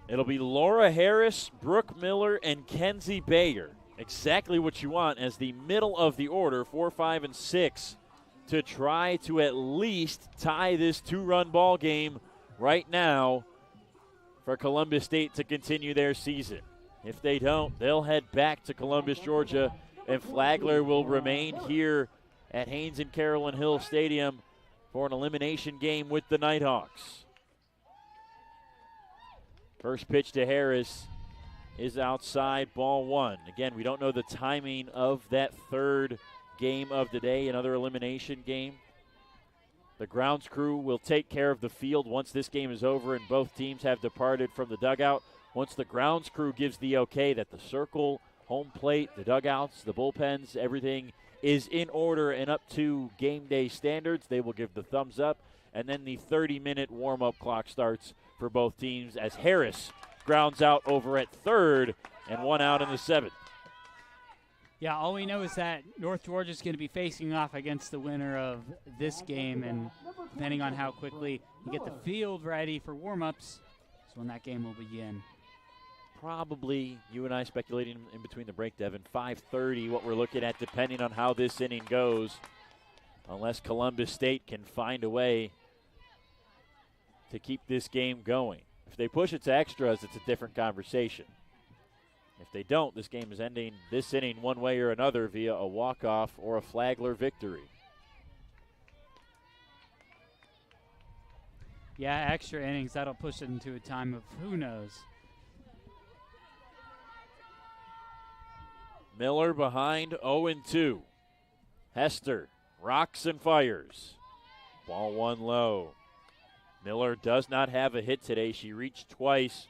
It'll be Laura Harris, Brooke Miller, and Kenzie Bayer. Exactly what you want as the middle of the order, 4, 5, and 6, to try to at least tie this two-run ball game right now for Columbus State to continue their season. If they don't, they'll head back to Columbus, Georgia, and Flagler will remain here at Haynes and Carolyn Hill Stadium for an elimination game with the Nighthawks. First pitch to Harris is outside, ball one. Again, we don't know the timing of that third game of the day, another elimination game. The grounds crew will take care of the field once this game is over and both teams have departed from the dugout. Once the grounds crew gives the okay that the circle, home plate, the dugouts, the bullpens, everything is in order and up to game day standards, they will give the thumbs up. And then the 30-minute warm-up clock starts for both teams as Harris grounds out over at third and one out in the seventh. Yeah, all we know is that North Georgia is going to be facing off against the winner of this game, and depending on how quickly you get the field ready for warm-ups, is when that game will begin. Probably, you and I speculating in between the break, Devin, 5:30 what we're looking at depending on how this inning goes, unless Columbus State can find a way to keep this game going. If they push it to extras, it's a different conversation. If they don't, this game is ending this inning one way or another via a walk-off or a Flagler victory. Yeah, extra innings, that'll push it into a time of who knows. Miller behind 0-2. Hester rocks and fires. Ball one low. Miller does not have a hit today. She reached twice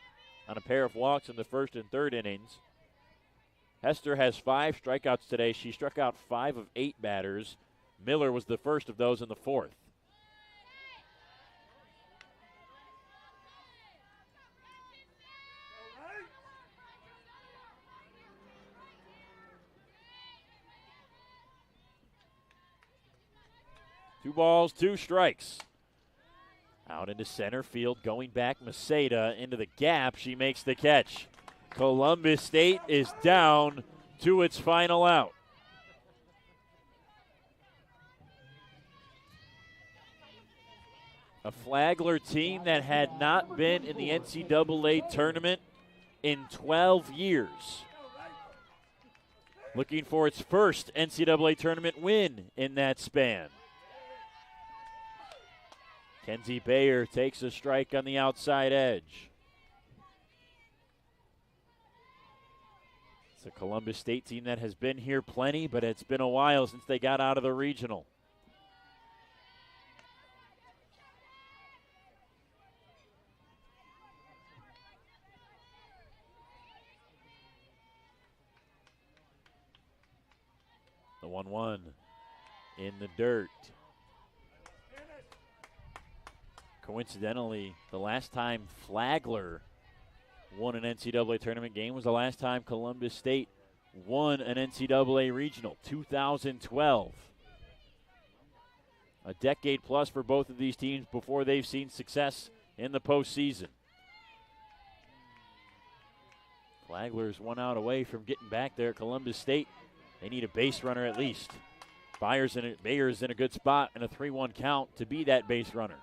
on a pair of walks in the first and third innings. Hester has 5 strikeouts today. She struck out 5 of 8 batters. Miller was the first of those in the fourth. Two balls, 2 strikes. Out into center field, going back, Maceda into the gap. She makes the catch. Columbus State is down to its final out. A Flagler team that had not been in the NCAA tournament in 12 years. Looking for its first NCAA tournament win in that span. Kenzie Bayer takes a strike on the outside edge. It's a Columbus State team that has been here plenty, but it's been a while since they got out of the regional. The 1-1 in the dirt. Coincidentally, the last time Flagler won an NCAA tournament game was the last time Columbus State won an NCAA regional, 2012. a decade plus for both of these teams before they've seen success in the postseason. Flagler's 1 out away from getting back there. Columbus State, they need a base runner at least. Bayer's in a good spot and a 3-1 count to be that base runner.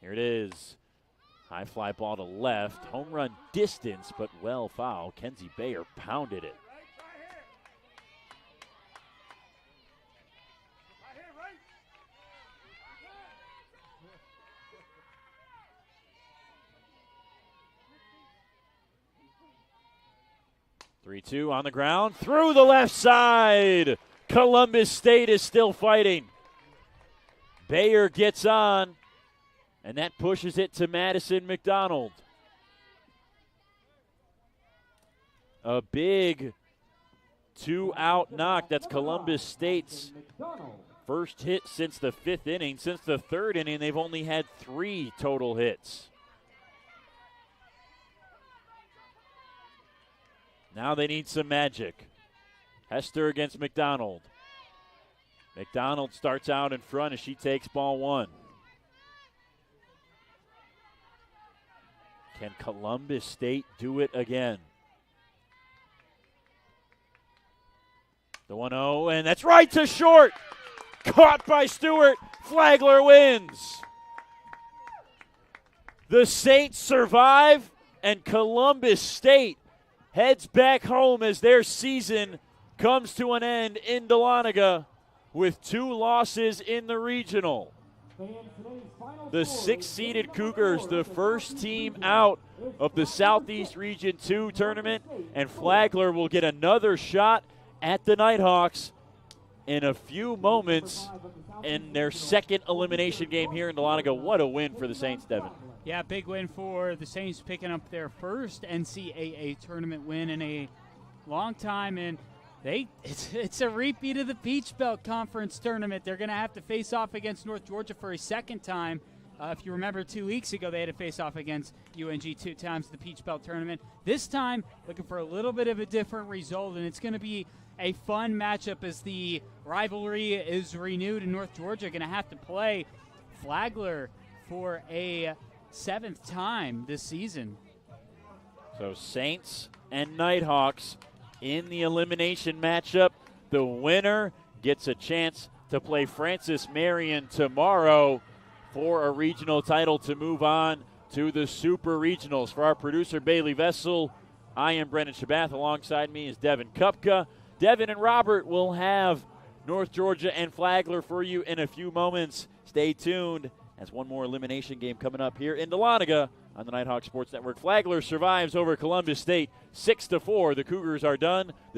Here it is. High fly ball to left. Home run distance, but well foul. Kenzie Bayer pounded it. Three-two on the ground. Through the left side. Columbus State is still fighting. Bayer gets on. And that pushes it to Madison McDonald. A big 2-out knock. That's Columbus State's first hit since the 5th inning. Since the 3rd inning, they've only had 3 total hits. Now they need some magic. Hester against McDonald. McDonald starts out in front as she takes ball 1. Can Columbus State do it again? The 1-0, and that's right to short. Caught by Stewart. Flagler wins. The Saints survive, and Columbus State heads back home as their season comes to an end in Dahlonega with 2 losses in the regional. The 6th-seeded Cougars, the first team out of the Southeast Region 2 tournament, and Flagler will get another shot at the Nighthawks in a few moments in their second elimination game here in Dahlonega. What a win for the Saints, Devin. Yeah, big win for the Saints, picking up their first NCAA tournament win in a long time, and it's a repeat of the Peach Belt Conference tournament. They're going to have to face off against North Georgia for a second time. If you remember 2 weeks ago, they had to face off against UNG 2 times the Peach Belt tournament. This time, looking for a little bit of a different result, and it's going to be a fun matchup as the rivalry is renewed, and North Georgia going to have to play Flagler for a 7th time this season. So Saints and Nighthawks in the elimination matchup. The winner gets a chance to play Francis Marion tomorrow for a regional title to move on to the Super Regionals. For our producer, Bailey Vessel, I am Brendan Shabath. Alongside me is Devin Kupka. Devin and Robert will have North Georgia and Flagler for you in a few moments. Stay tuned as one more elimination game coming up here in Dahlonega on the Nighthawk Sports Network. Flagler survives over Columbus State 6-4. The Cougars are done.